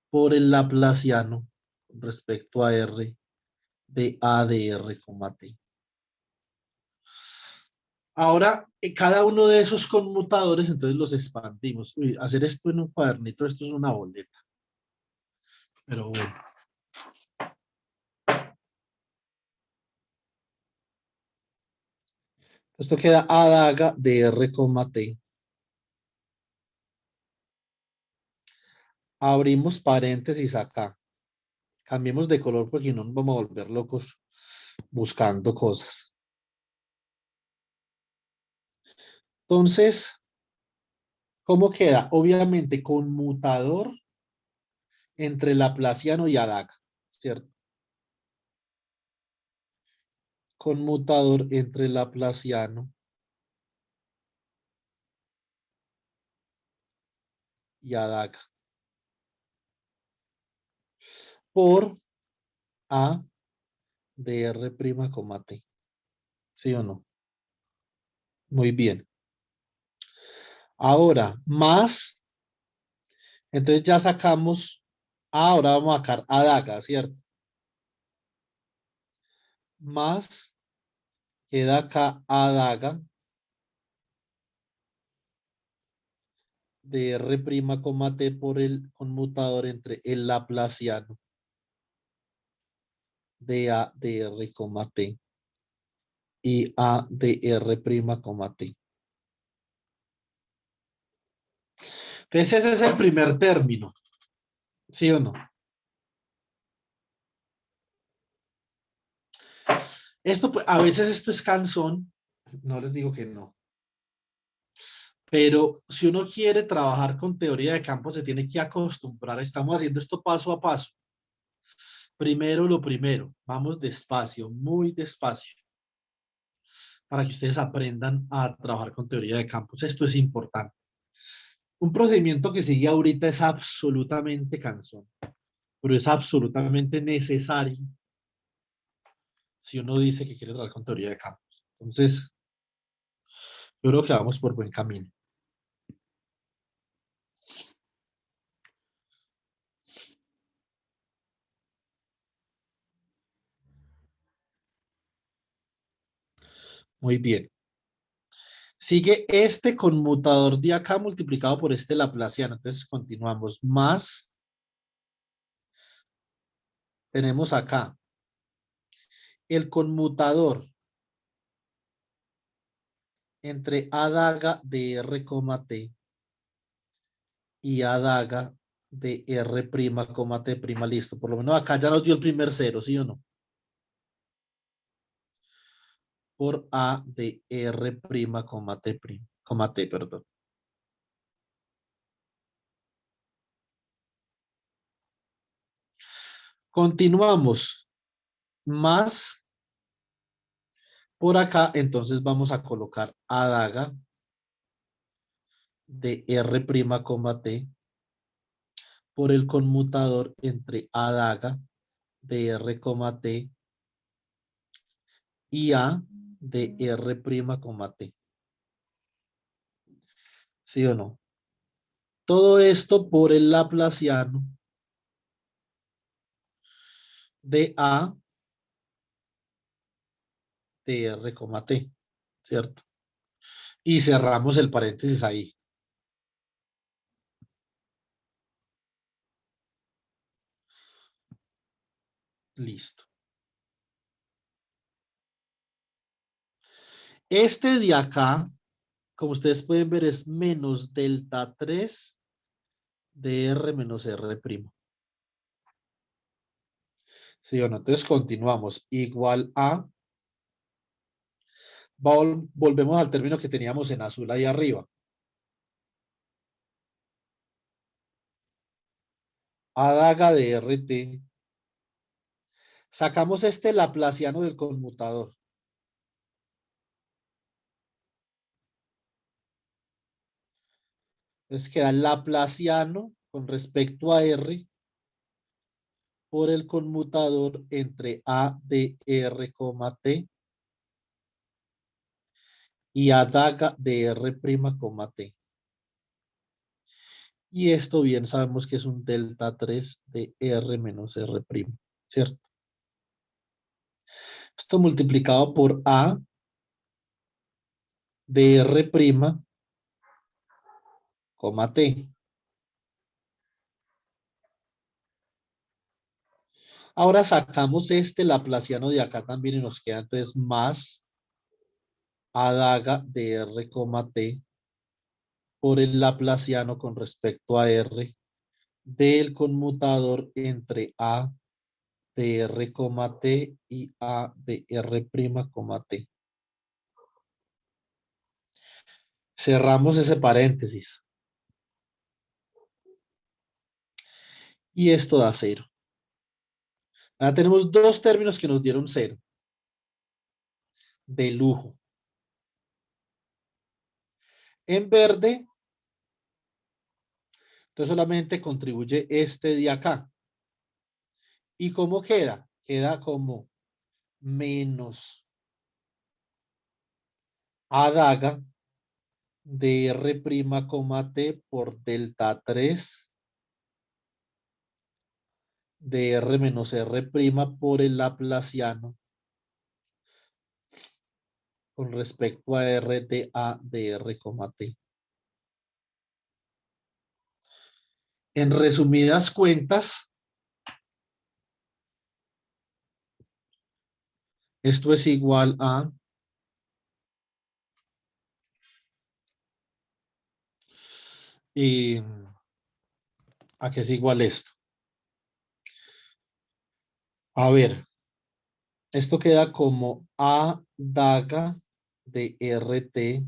por el laplaciano con respecto a R de A de R, t. Ahora, cada uno de esos conmutadores, entonces los expandimos. Uy, hacer esto en un cuadernito, esto es una boleta. Pero bueno. Esto queda A daga de R, T. Abrimos paréntesis acá. Cambiemos de color porque no nos vamos a volver locos buscando cosas. Entonces, ¿cómo queda? Obviamente conmutador entre Laplaciano y Adaga, ¿cierto? Conmutador entre Laplaciano y Adaga. Por A de R', T. ¿Sí o no? Muy bien. Ahora, más. Entonces ya sacamos. Ahora vamos a sacar Adaga, ¿cierto? Más queda acá Adaga de R', T por el conmutador entre el Laplaciano de A de R, T y A de R', T. Entonces ese es el primer término. ¿Sí o no? Esto, a veces esto es cansón. No les digo que no. Pero si uno quiere trabajar con teoría de campo, se tiene que acostumbrar. Estamos haciendo esto paso a paso. Primero lo primero. Vamos despacio, muy despacio, para que ustedes aprendan a trabajar con teoría de campos. Esto es importante. Un procedimiento que sigue ahorita es absolutamente cansón, pero es absolutamente necesario si uno dice que quiere trabajar con teoría de campos. Entonces, yo creo que vamos por buen camino. Muy bien. Sigue este conmutador de acá multiplicado por este laplaciano. Entonces continuamos. Más, tenemos acá el conmutador entre A daga de R, T y A daga de R', T'. Listo. Por lo menos acá ya nos dio el primer cero, ¿sí o no? Por A de R', T, perdón. Continuamos. Más por acá, entonces vamos a colocar A daga de R', T por el conmutador entre A daga de R, T y A de R', T. ¿Sí o no? Todo esto por el laplaciano de A de R, T, ¿cierto? Y cerramos el paréntesis ahí. Listo. Este de acá, como ustedes pueden ver, es menos delta 3 de R menos R'. ¿Sí o no? Entonces continuamos. Igual a, volvemos al término que teníamos en azul ahí arriba. A daga de RT. Sacamos este laplaciano del conmutador. Entonces queda laplaciano con respecto a R por el conmutador entre A de R, T y A daga de R', T. Y esto bien sabemos que es un delta 3 de R menos R', ¿cierto? Esto multiplicado por A de R', T. Ahora sacamos este laplaciano de acá también y nos queda entonces más A daga de R, T por el laplaciano con respecto a R del conmutador entre A de R, T y A de R', T. Cerramos ese paréntesis. Y esto da 0. Ahora tenemos dos términos que nos dieron 0. De lujo. En verde, entonces solamente contribuye este de acá. ¿Y cómo queda? Queda como menos A daga de R', T por delta 3 de R menos R' por el laplaciano con respecto a R de A de R, T. En resumidas cuentas, esto es igual a ¿a qué es igual esto? A ver, esto queda como A daga de RT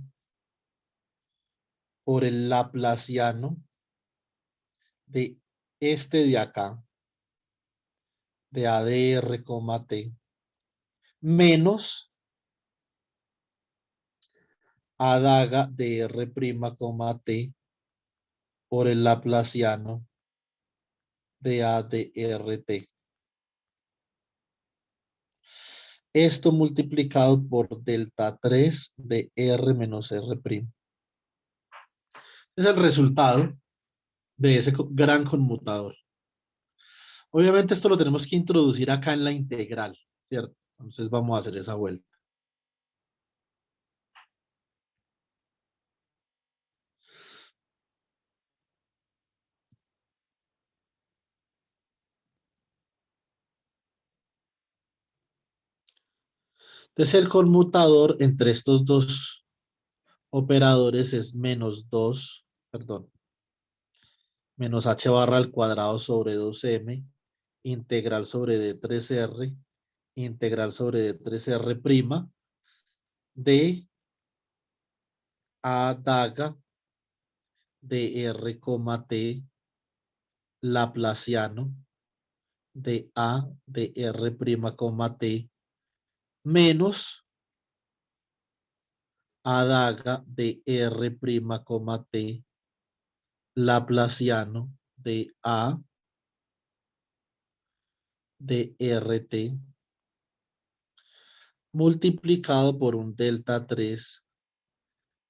por el laplaciano de este de acá, de A de R, T, menos A daga de R', T por el laplaciano de A de RT. Esto multiplicado por delta 3 de R menos R'. Es el resultado de ese gran conmutador. Obviamente esto lo tenemos que introducir acá en la integral, ¿cierto? Entonces vamos a hacer esa vuelta. Entonces el conmutador entre estos dos operadores es menos 2, perdón, menos h barra al cuadrado sobre 2m, integral sobre d3r, integral sobre d3r' de A daga de R, T laplaciano de A de R', T menos A daga de R', T laplaciano de A de RT multiplicado por un delta 3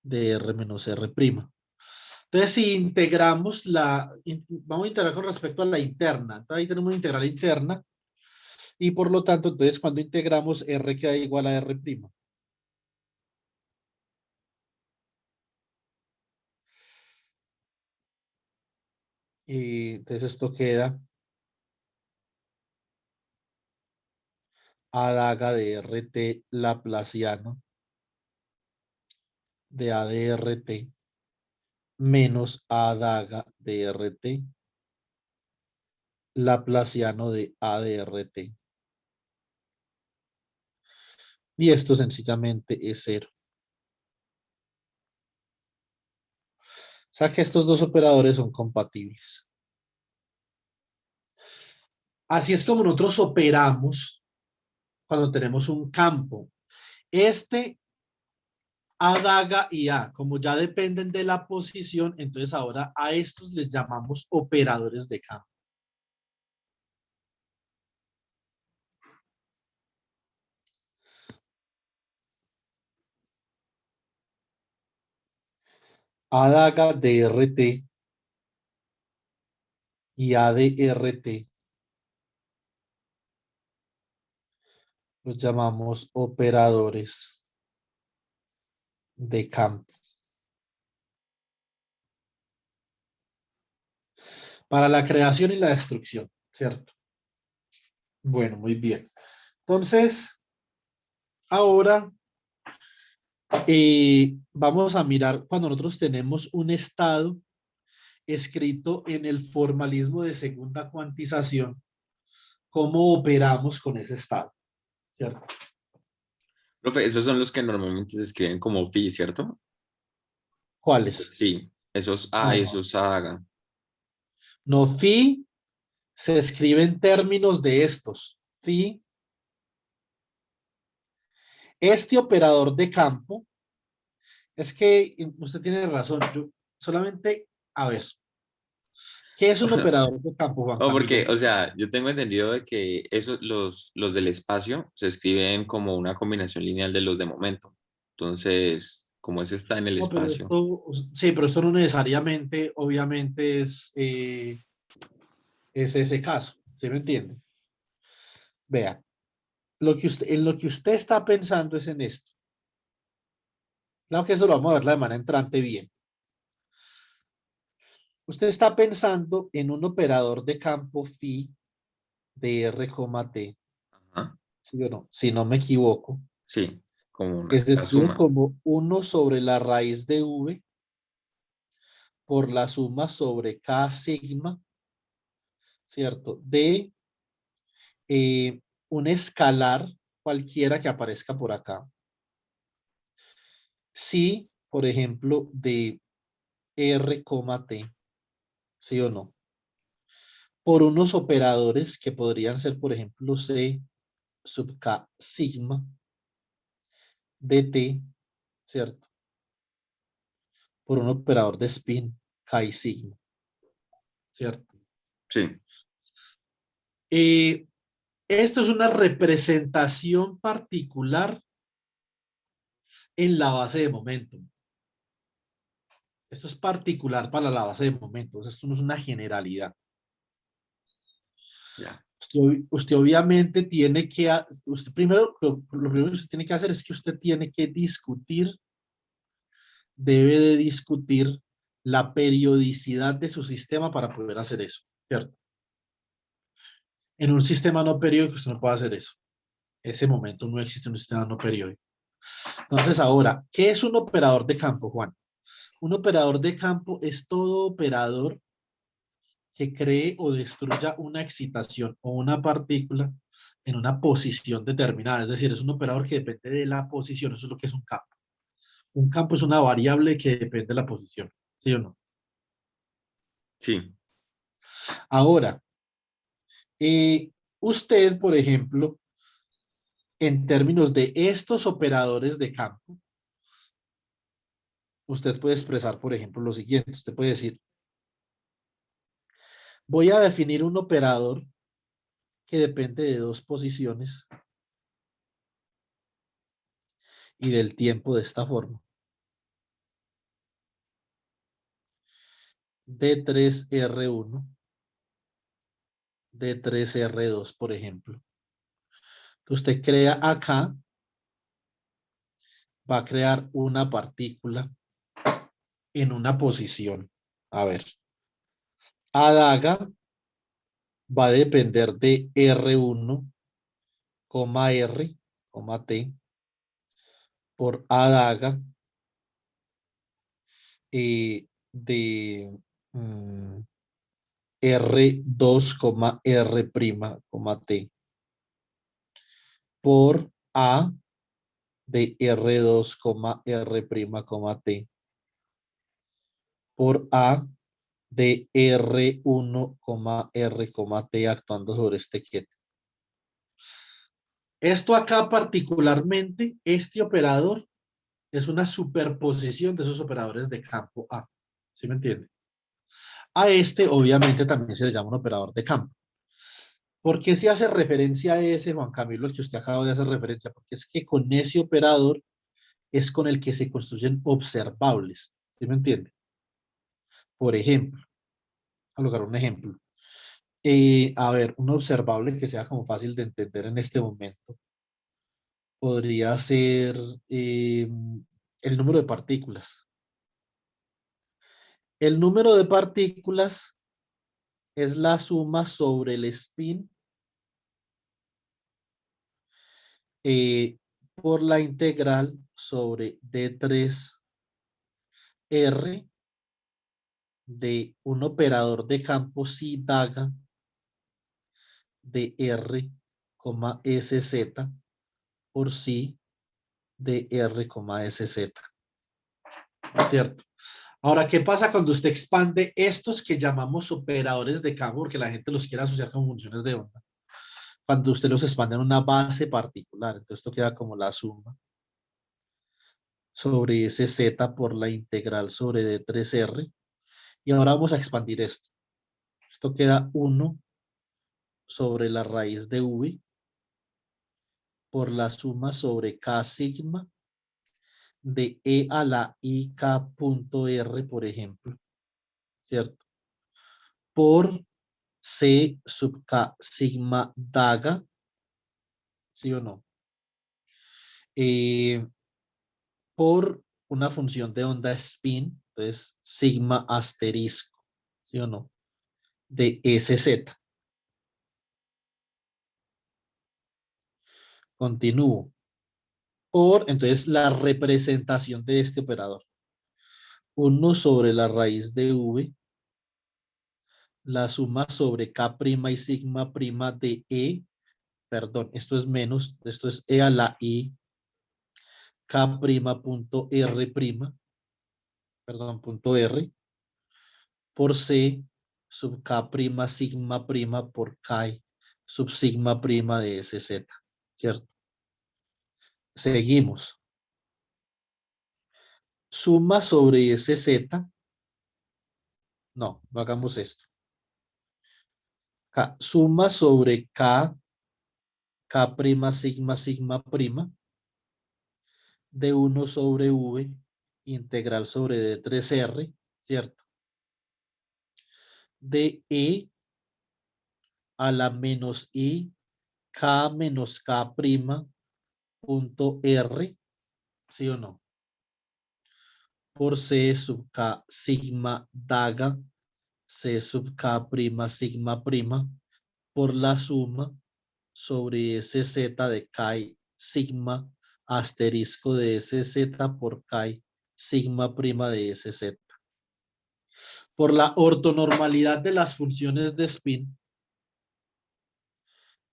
de R menos R'. Entonces, si integramos vamos a integrar con respecto a la interna. Entonces, ahí tenemos una integral interna y por lo tanto, entonces cuando integramos R queda igual a R'. Y entonces esto queda A daga de RT laplaciano de A de RT menos A daga de RT laplaciano de A de RT. Y esto sencillamente es 0. O sea que estos dos operadores son compatibles. Así es como nosotros operamos cuando tenemos un campo. A daga y A, como ya dependen de la posición, entonces ahora a estos les llamamos operadores de campo. A daga de RT y A de RT los llamamos operadores de campo. Para la creación y la destrucción, ¿cierto? Bueno, muy bien. Entonces, ahora vamos a mirar cuando nosotros tenemos un estado escrito en el formalismo de segunda cuantización, cómo operamos con ese estado, ¿cierto? Profe, esos son los que normalmente se escriben como phi, ¿cierto? ¿Cuáles? Sí, esos A y No, esos haga. no, phi se escribe en términos de estos. Phi, este operador de campo, es que usted tiene razón, yo solamente, a ver, ¿qué es un operador de campo, Juan No, Camilo? porque, o sea, yo tengo entendido de que esos, los del espacio se escriben como una combinación lineal de los de momento. Entonces, como ese está en el No, pero espacio. esto, sí, pero esto no necesariamente, obviamente, es ese caso, ¿sí me entiende? Vea, en lo que usted está pensando es en esto. Claro que eso lo vamos a ver la semana entrante bien. Usted está pensando en un operador de campo phi de R, T, Ajá. ¿sí o no? Si no me equivoco, Sí, como que se la escribe suma. como 1 sobre la raíz de V por la suma sobre K sigma, ¿cierto? De un escalar cualquiera que aparezca por acá. Si, por ejemplo, de R, T, ¿sí o no? Por unos operadores que podrían ser, por ejemplo, C sub K sigma dt, ¿cierto? Por un operador de spin K y sigma, ¿cierto? Sí, Eh, Esto es una representación particular en la base de momentum. Esto es particular para la base de momentum. Esto no es una generalidad. ya. Usted obviamente tiene que, usted primero, lo primero que usted tiene que hacer es que usted tiene que discutir, debe de discutir la periodicidad de su sistema para poder hacer eso, ¿cierto? En un sistema no periódico usted no puede hacer eso. Ese momento no existe en un sistema no periódico. Entonces ahora, ¿qué es un operador de campo, Juan? Un operador de campo es todo operador que cree o destruya una excitación o una partícula en una posición determinada. Es decir, es un operador que depende de la posición. Eso es lo que es un campo. Un campo es una variable que depende de la posición. ¿Sí o no? Sí, Ahora, usted, por ejemplo, en términos de estos operadores de campo, usted puede expresar, por ejemplo, lo siguiente. Usted puede decir, voy a definir un operador que depende de dos posiciones y del tiempo de esta forma. D3R1, D3R2, por ejemplo. Usted crea acá, va a crear una partícula en una posición. A ver, adaga va a depender de R1, R, T, por adaga de R2, R', T, por A de R2, R', T, por A de R1, R, T actuando sobre este quieto. Esto acá particularmente, este operador es una superposición de esos operadores de campo A. ¿Sí me entiende? A este obviamente también se le llama un operador de campo. ¿Por qué se hace referencia a ese, Juan Camilo, el que usted acaba de hacer referencia? Porque es que con ese operador es con el que se construyen observables. ¿Sí me entiende? Por ejemplo, a colocar un ejemplo. A ver, un observable que sea como fácil de entender en este momento podría ser el número de partículas. El número de partículas es la suma sobre el spin por la integral sobre D3R de un operador de campo si daga de R, SZ por si de R, SZ. ¿Cierto? Ahora, ¿qué pasa cuando usted expande estos que llamamos operadores de campo? Porque la gente los quiere asociar con funciones de onda. Cuando usted los expande en una base particular, entonces esto queda como la suma sobre SZ por la integral sobre D3R. Y ahora vamos a expandir esto. Esto queda 1 sobre la raíz de V por la suma sobre K sigma de E a la I K punto R, por ejemplo, ¿cierto? Por C sub K sigma daga, ¿sí o no? Por una función de onda spin, entonces sigma asterisco, ¿sí o no? De SZ. Continúo. Por, entonces, la representación de este operador. 1 sobre la raíz de V, la suma sobre K' y sigma prima de E, perdón, esto es menos, esto es E a la I, K' punto R prima, perdón, punto R, por C sub K' sigma prima por K sub sigma prima de SZ, ¿cierto? Seguimos. Suma sobre SZ. No, no hagamos esto. K, suma sobre K, K' sigma sigma prima de 1 sobre V integral sobre D3R, ¿cierto? De E a la menos I, K menos K prima punto R, ¿sí o no? Por C sub K sigma daga, C sub K prima sigma prima, por la suma sobre SZ de K sigma asterisco de SZ por K sigma prima de SZ. Por la ortonormalidad de las funciones de spin,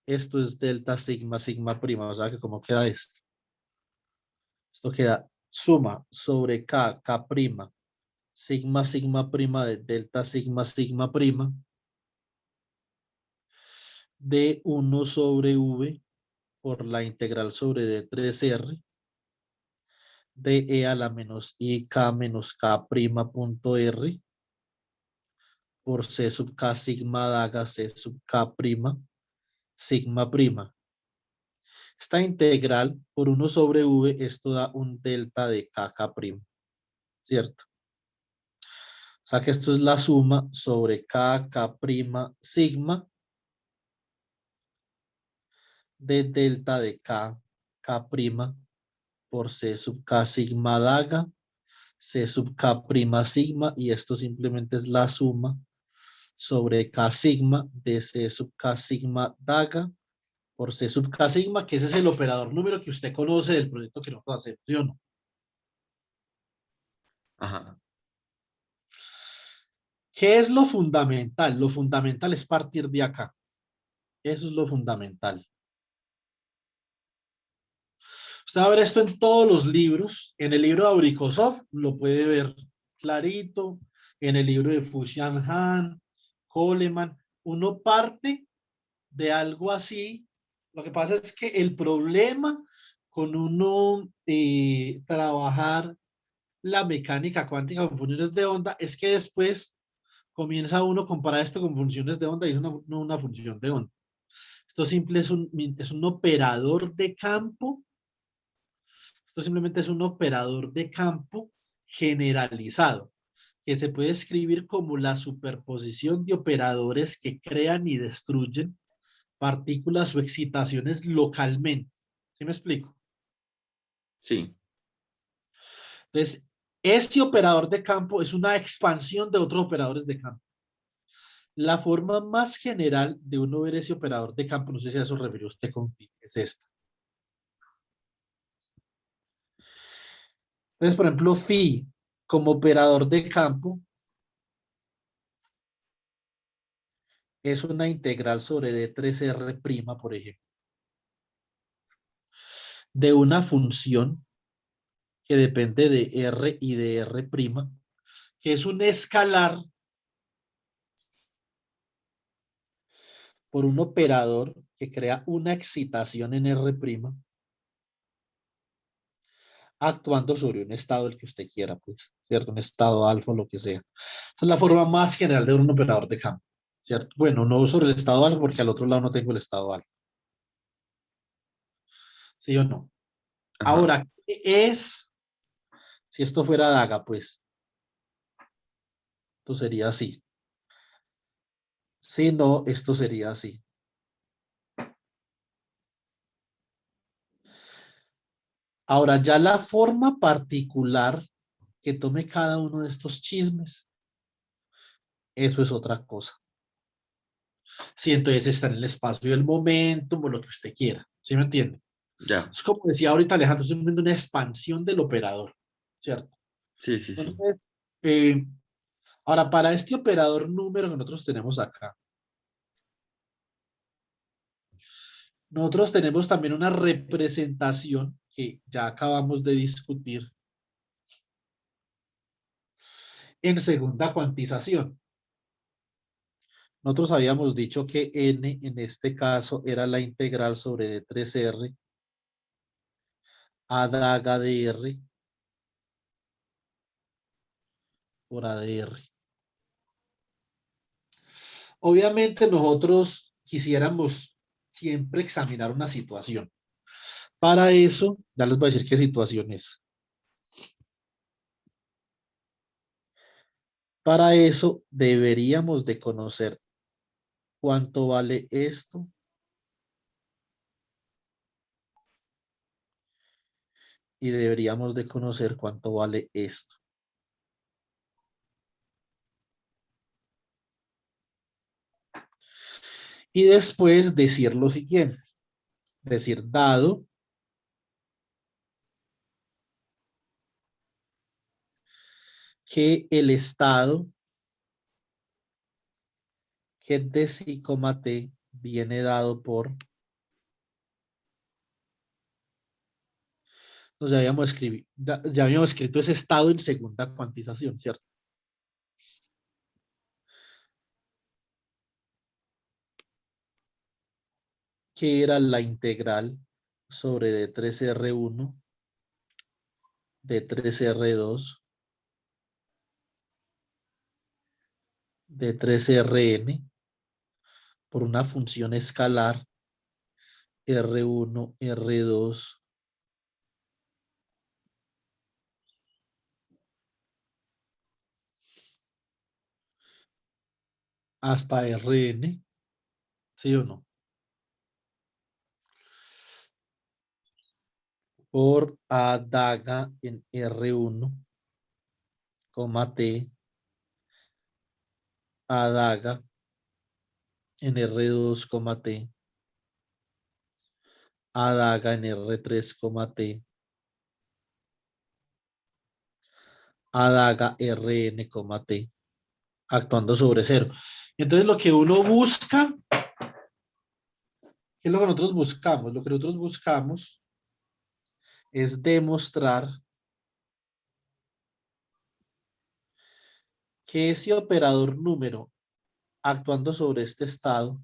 esto es delta sigma sigma prima, o sea que ¿cómo queda esto? Esto queda suma sobre K, K prima, sigma sigma prima de delta sigma sigma prima de 1 sobre V por la integral sobre D3R de E a la menos I K menos K prima punto R por C sub K sigma daga C sub K prima sigma prima. Esta integral por 1 sobre V, esto da un delta de KK prima, ¿cierto? O sea que esto es la suma sobre KK prima sigma de delta de KK prima por C sub K sigma daga, C sub K prima sigma, y esto simplemente es la suma sobre K sigma de C sub K sigma daga por C sub K sigma, que ese es el operador número que usted conoce del proyecto que nosotros hacemos, ¿sí o no? Ajá. ¿Qué es lo fundamental? Lo fundamental es partir de acá. Eso es lo fundamental. Usted va a ver esto en todos los libros. En el libro de Abrikosov lo puede ver clarito. En el libro de Fushan Han, Coleman. Uno parte de algo así. Lo que pasa es que el problema con uno trabajar la mecánica cuántica con funciones de onda es que después comienza uno a comparar esto con funciones de onda y no una función de onda. Esto simple es un operador de campo. Esto simplemente es un operador de campo generalizado, que se puede escribir como la superposición de operadores que crean y destruyen partículas o excitaciones localmente. ¿Sí me explico? Sí. Entonces, este operador de campo es una expansión de otros operadores de campo. La forma más general de uno ver ese operador de campo, no sé si a eso refirió usted con fin, es esta. Entonces, por ejemplo, phi como operador de campo es una integral sobre D3R', por ejemplo, de una función que depende de R y de R', que es un escalar por un operador que crea una excitación en R', actuando sobre un estado el que usted quiera, pues, ¿cierto? Un estado alfa o lo que sea. Esa es la forma más general de un operador de campo, ¿cierto? Bueno, no sobre el estado alfa porque al otro lado no tengo el estado alfa. ¿Sí o no? Ajá. Ahora, ¿qué es? Si esto fuera daga, pues, esto sería así. Si no, esto sería así. Ahora, ya la forma particular que tome cada uno de estos chismes, eso es otra cosa. Sí, entonces está en el espacio del momento, o lo que usted quiera. ¿Sí me entiende? Ya. Es como decía ahorita Alejandro, estoy viendo una expansión del operador, ¿cierto? Sí, sí, sí. Entonces, ahora, para este operador número que nosotros tenemos acá, nosotros tenemos también una representación que ya acabamos de discutir en segunda cuantización. Nosotros habíamos dicho que n en este caso era la integral sobre D3R a daga de R por ADR. Obviamente nosotros quisiéramos siempre examinar una situación. Para eso, ya les voy a decir qué situación es. Para eso deberíamos de conocer cuánto vale esto y deberíamos de conocer cuánto vale esto. Y después decir lo siguiente, decir dado que el estado que de psi, t viene dado por, pues ya habíamos escrito ese estado en segunda cuantización, ¿cierto? Que era la integral sobre D3R1, D3R2, D3Rn por una función escalar R1, R2, hasta Rn, ¿sí o no? Por A daga en R1, T, A daga en R2, T, A daga en R3, T, A daga Rn, T, actuando sobre cero. Entonces lo que uno busca, ¿qué es lo que nosotros buscamos? Lo que nosotros buscamos es demostrar que ese operador número actuando sobre este estado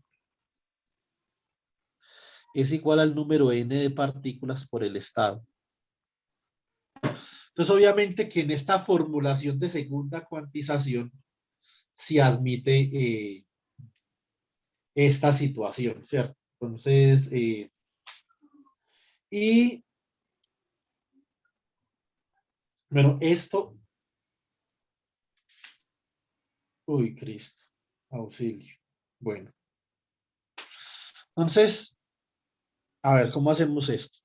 es igual al número n de partículas por el estado. Entonces, obviamente que en esta formulación de segunda cuantización se admite esta situación, ¿cierto? Entonces, y bueno, esto, uy, Cristo, auxilio. Bueno, entonces, a ver, ¿cómo hacemos esto?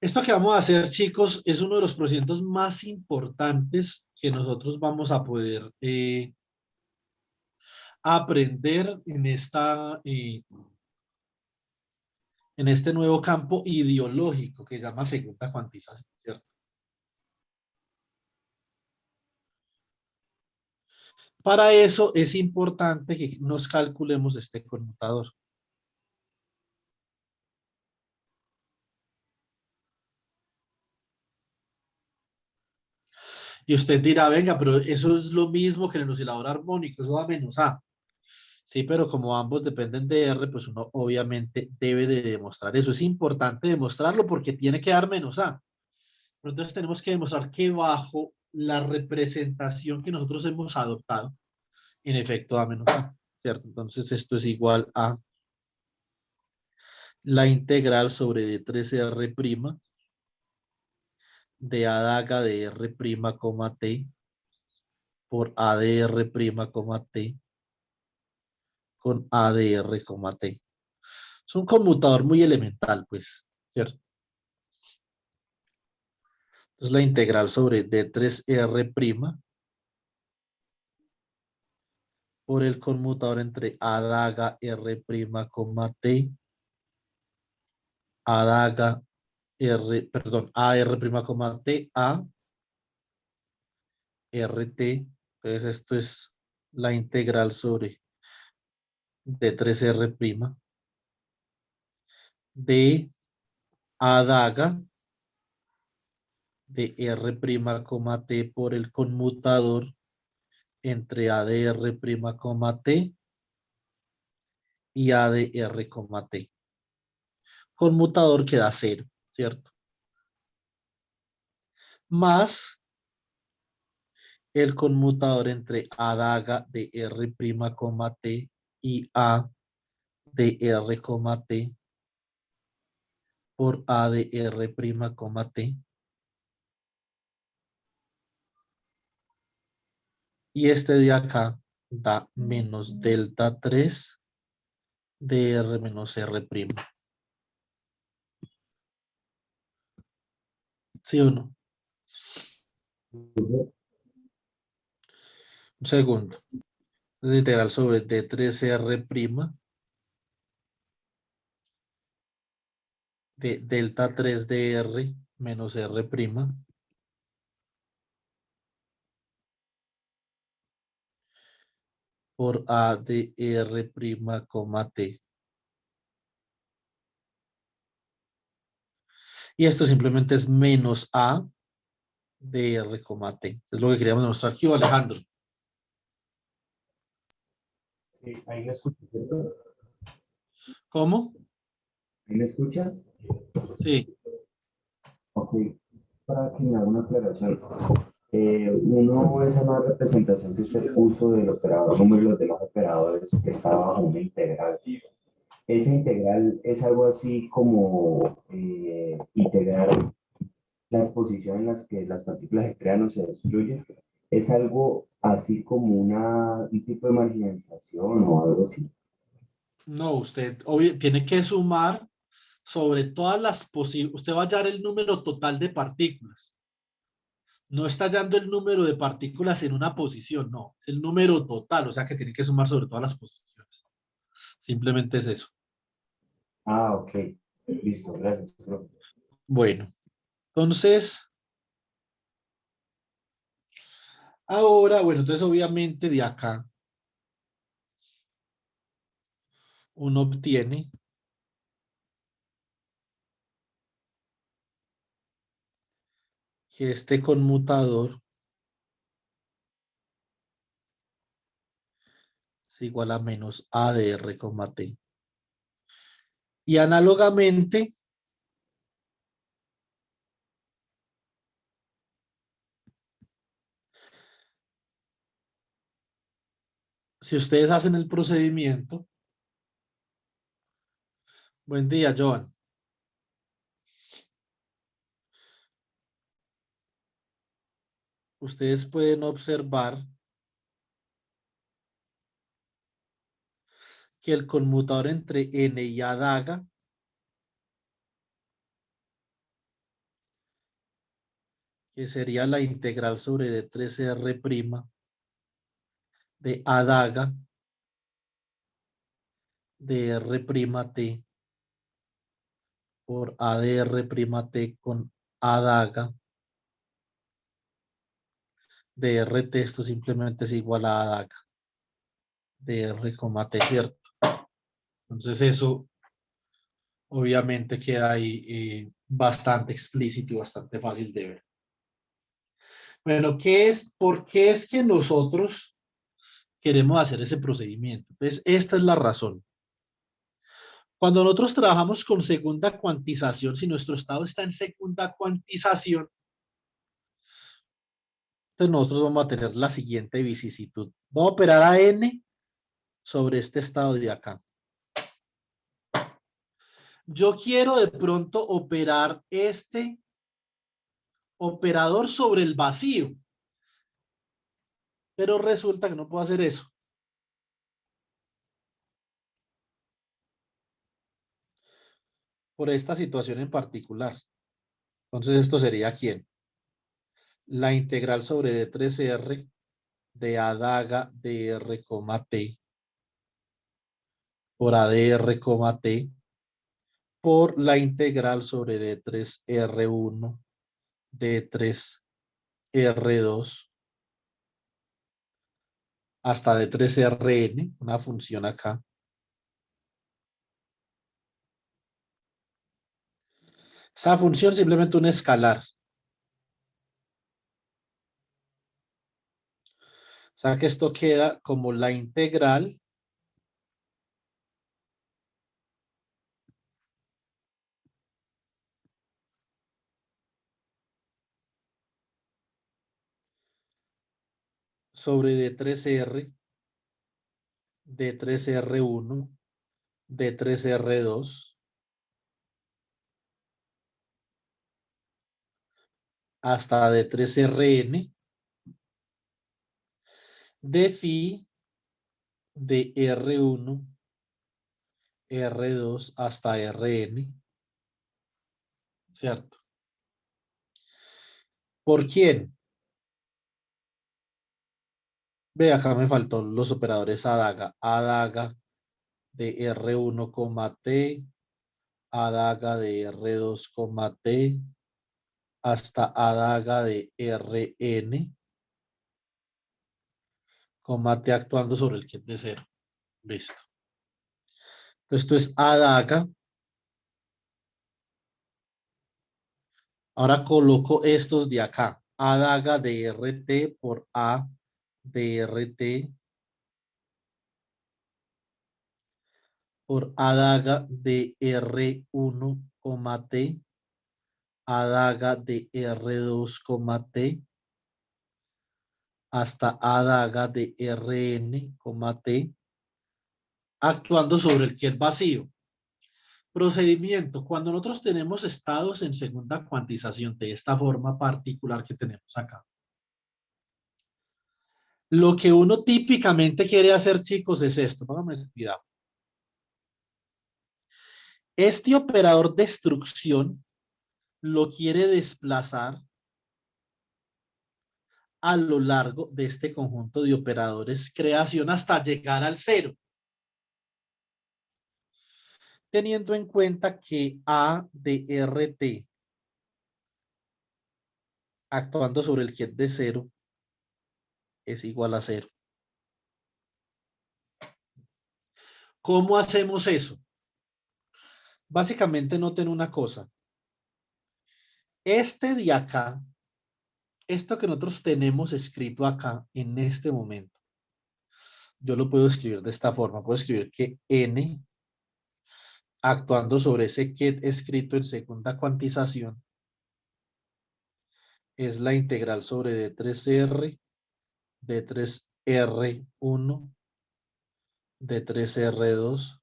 Esto que vamos a hacer, chicos, es uno de los procedimientos más importantes que nosotros vamos a poder aprender en en este nuevo campo ideológico que se llama segunda cuantización, ¿cierto? Para eso es importante que nos calculemos este conmutador. Y usted dirá, venga, pero eso es lo mismo que en el oscilador armónico, eso da menos A. Sí, pero como ambos dependen de R, pues uno obviamente debe de demostrar eso. Es importante demostrarlo porque tiene que dar menos A. Pero entonces tenemos que demostrar que bajo la representación que nosotros hemos adoptado, en efecto da menos A, ¿cierto? Entonces esto es igual a la integral sobre D3R' de A daga de R', T por A de R', T con A de R, T. Es un conmutador muy elemental, pues, ¿cierto? Entonces la integral sobre D3R' por el conmutador entre A daga R', T, A daga R, perdón, AR', T, A, RT. Entonces esto es la integral sobre D3R' de A daga de R', T por el conmutador entre A de R', T y A de R, T. Conmutador que da 0, ¿cierto? Más el conmutador entre A daga de R', T y A de R, T por A de R', T. Y este de acá da menos delta 3 de R menos R'. ¿Sí o no? Un segundo. Es integral sobre D3R' de delta 3 de R menos R' por A de R', T. Y esto simplemente es menos A de R, T. Es lo que queríamos demostrar aquí, Alejandro. Sí, ahí me escucha, ¿cierto? ¿Cómo? ¿Ahí me escucha? Sí. Ok, para que me haga una aclaración. Uno, esa nueva representación que usted puso del operador número de los operadores que está bajo una integral. Esa integral es algo así como integrar las posiciones en las que las partículas se crean o se destruyen. Es algo así como un tipo de marginalización o algo así. No, usted tiene que sumar sobre todas las posibles. Usted va a hallar el número total de partículas. No está hallando el número de partículas en una posición, no. Es el número total, o sea que tiene que sumar sobre todas las posiciones. Simplemente es eso. Ah, ok. Listo, gracias, profe. Bueno, entonces, ahora, bueno, entonces obviamente de acá uno obtiene que este conmutador es igual a menos A de R, T. Y análogamente, si ustedes hacen el procedimiento, buen día, Joan. Ustedes pueden observar que el conmutador entre N y A daga que sería la integral sobre D3R' de A daga de R', T por A de R' con A daga de RT, esto simplemente es igual a A daga de R, T, ¿cierto? Entonces eso obviamente queda ahí bastante explícito y bastante fácil de ver. Bueno, ¿por qué es que nosotros queremos hacer ese procedimiento? Entonces, esta es la razón. Cuando nosotros trabajamos con segunda cuantización, si nuestro estado está en segunda cuantización, entonces nosotros vamos a tener la siguiente vicisitud. Voy a operar a n sobre este estado de acá. Yo quiero de pronto operar este operador sobre el vacío, pero resulta que no puedo hacer eso. Por esta situación en particular. Entonces esto sería ¿quién? La integral sobre D3R de A daga de R, T por A de R, T por la integral sobre D3R1 D3R2 hasta D3Rn, una función acá. Esa función simplemente un escalar. O sea que esto queda como la integral sobre D3R, D3R1, D3R2 hasta D3Rn de phi de R1, R2 hasta Rn, ¿cierto? ¿Por quién? Ve, acá me faltó los operadores A daga de R1, T, A daga de R2, T, hasta A daga de Rn, T actuando sobre el kit de 0. Listo. Esto es A daga. Ahora coloco estos de acá. A daga de RT por A de RT por A daga de R1, T, A daga de R2, T, hasta A daga de Rn, T, actuando sobre el kit vacío. Procedimiento. Cuando nosotros tenemos estados en segunda cuantización de esta forma particular que tenemos acá. Lo que uno típicamente quiere hacer, chicos, es esto. Pónganme cuidado. Este operador de destrucción lo quiere desplazar a lo largo de este conjunto de operadores creación hasta llegar al 0. Teniendo en cuenta que A de RT actuando sobre el kit de 0 es igual a 0. ¿Cómo hacemos eso? Básicamente noten una cosa. Este de acá, esto que nosotros tenemos escrito acá en este momento, yo lo puedo escribir de esta forma. Puedo escribir que N actuando sobre ese kit escrito en segunda cuantización es la integral sobre D3R, D3R1, D3R2,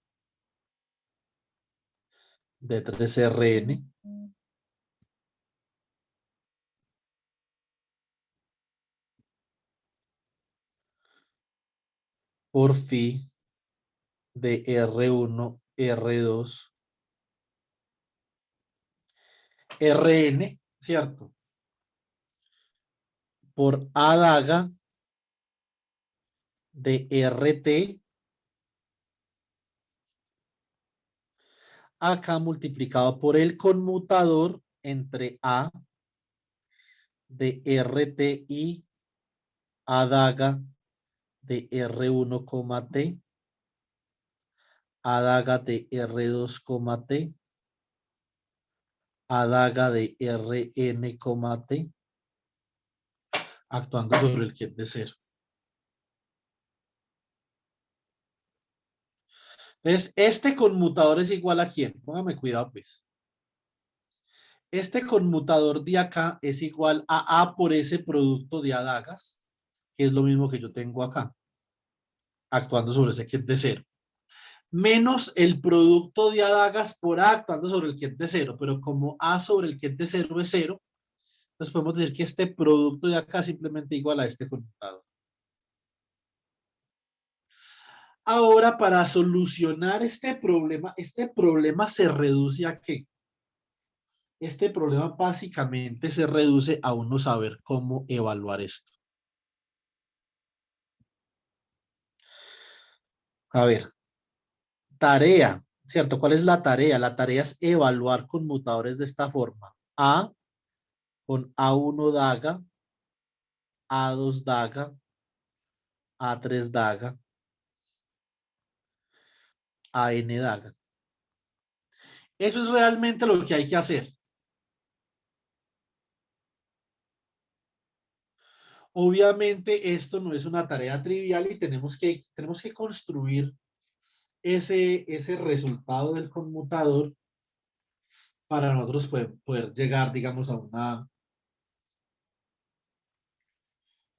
D3Rn por phi de R1, R2, Rn, ¿cierto? Por A daga de RT acá multiplicado por el conmutador entre A de RTI a daga de R1, T a daga de R2, T a daga de Rn, T actuando sobre el kit de 0. Entonces, este conmutador es igual a ¿quién? Póngame cuidado, pues. Este conmutador de acá es igual a A por ese producto de adagas, que es lo mismo que yo tengo acá, actuando sobre ese kit de 0. Menos el producto de adagas por A actuando sobre el kit de 0. Pero como A sobre el kit de 0 es 0, entonces podemos decir que este producto de acá simplemente igual a este conmutador. Ahora, para solucionar este problema se reduce ¿a qué? Este problema básicamente se reduce a uno saber cómo evaluar esto. A ver, tarea, ¿cierto? ¿Cuál es la tarea? La tarea es evaluar conmutadores de esta forma. A con A1 daga, A2 daga, A3 daga, AN daga. Eso es realmente lo que hay que hacer. Obviamente esto no es una tarea trivial y tenemos que construir ese resultado del conmutador para nosotros poder llegar, digamos, a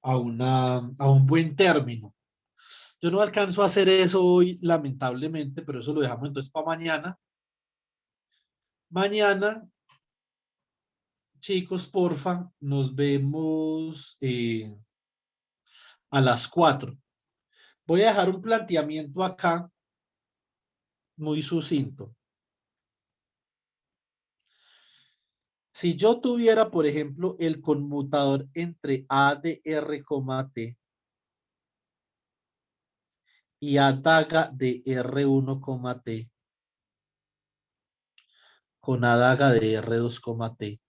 un buen término. Yo no alcanzo a hacer eso hoy, lamentablemente, pero eso lo dejamos entonces para mañana. Mañana, chicos, porfa, nos vemos a las 4. Voy a dejar un planteamiento acá muy sucinto. Si yo tuviera, por ejemplo, el conmutador entre A de R, T y A daga de R1, T con A daga de R2, T.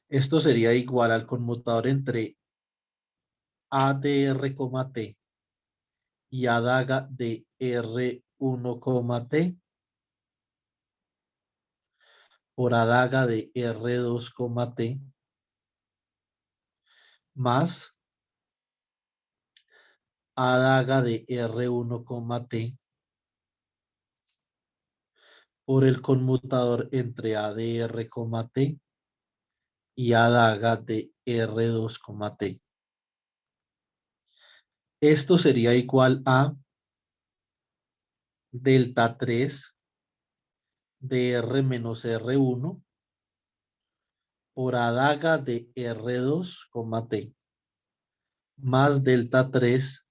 Esto sería igual al conmutador entre A de R, T y A daga de R1, T por A daga de R2, T más A daga de R1, T por el conmutador entre A de R, T y A daga de R2, T. Esto sería igual a delta 3 de R menos R1 por A daga de R2, T más delta 3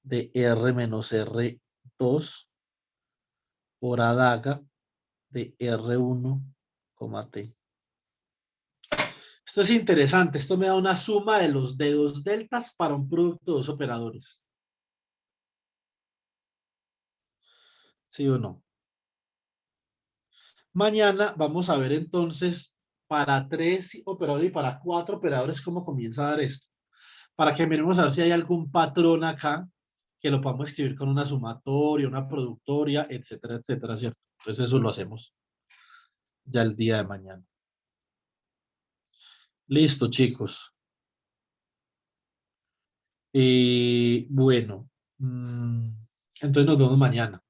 de R menos R2 por A daga de R1, T. Esto es interesante. Esto me da una suma de los dedos deltas para un producto de dos operadores. ¿Sí o no? Mañana vamos a ver entonces para 3 operadores y para 4 operadores cómo comienza a dar esto. Para que miremos a ver si hay algún patrón acá que lo podamos escribir con una sumatoria, una productoria, etcétera, etcétera, ¿cierto? Entonces eso lo hacemos ya el día de mañana. Listo, chicos. Y bueno, entonces nos vemos mañana.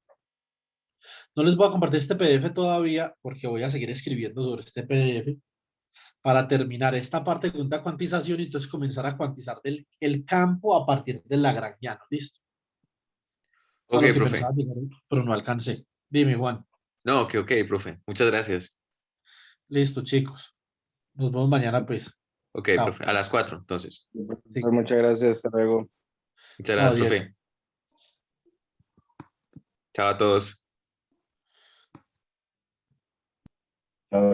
No les voy a compartir este PDF todavía porque voy a seguir escribiendo sobre este PDF para terminar esta parte de una cuantización y entonces comenzar a cuantizar el campo a partir del lagrangiano. ¿Listo? Ok, A lo que profe. pensaba llegar, pero no alcancé. Dime, Juan. No, ok, profe. Muchas gracias. Listo, chicos. Nos vemos mañana, pues. Ok, Chao. profe. A las 4, entonces. Sí. Muchas gracias, hasta luego. Muchas Chao, gracias, Diego. profe. Chao a todos.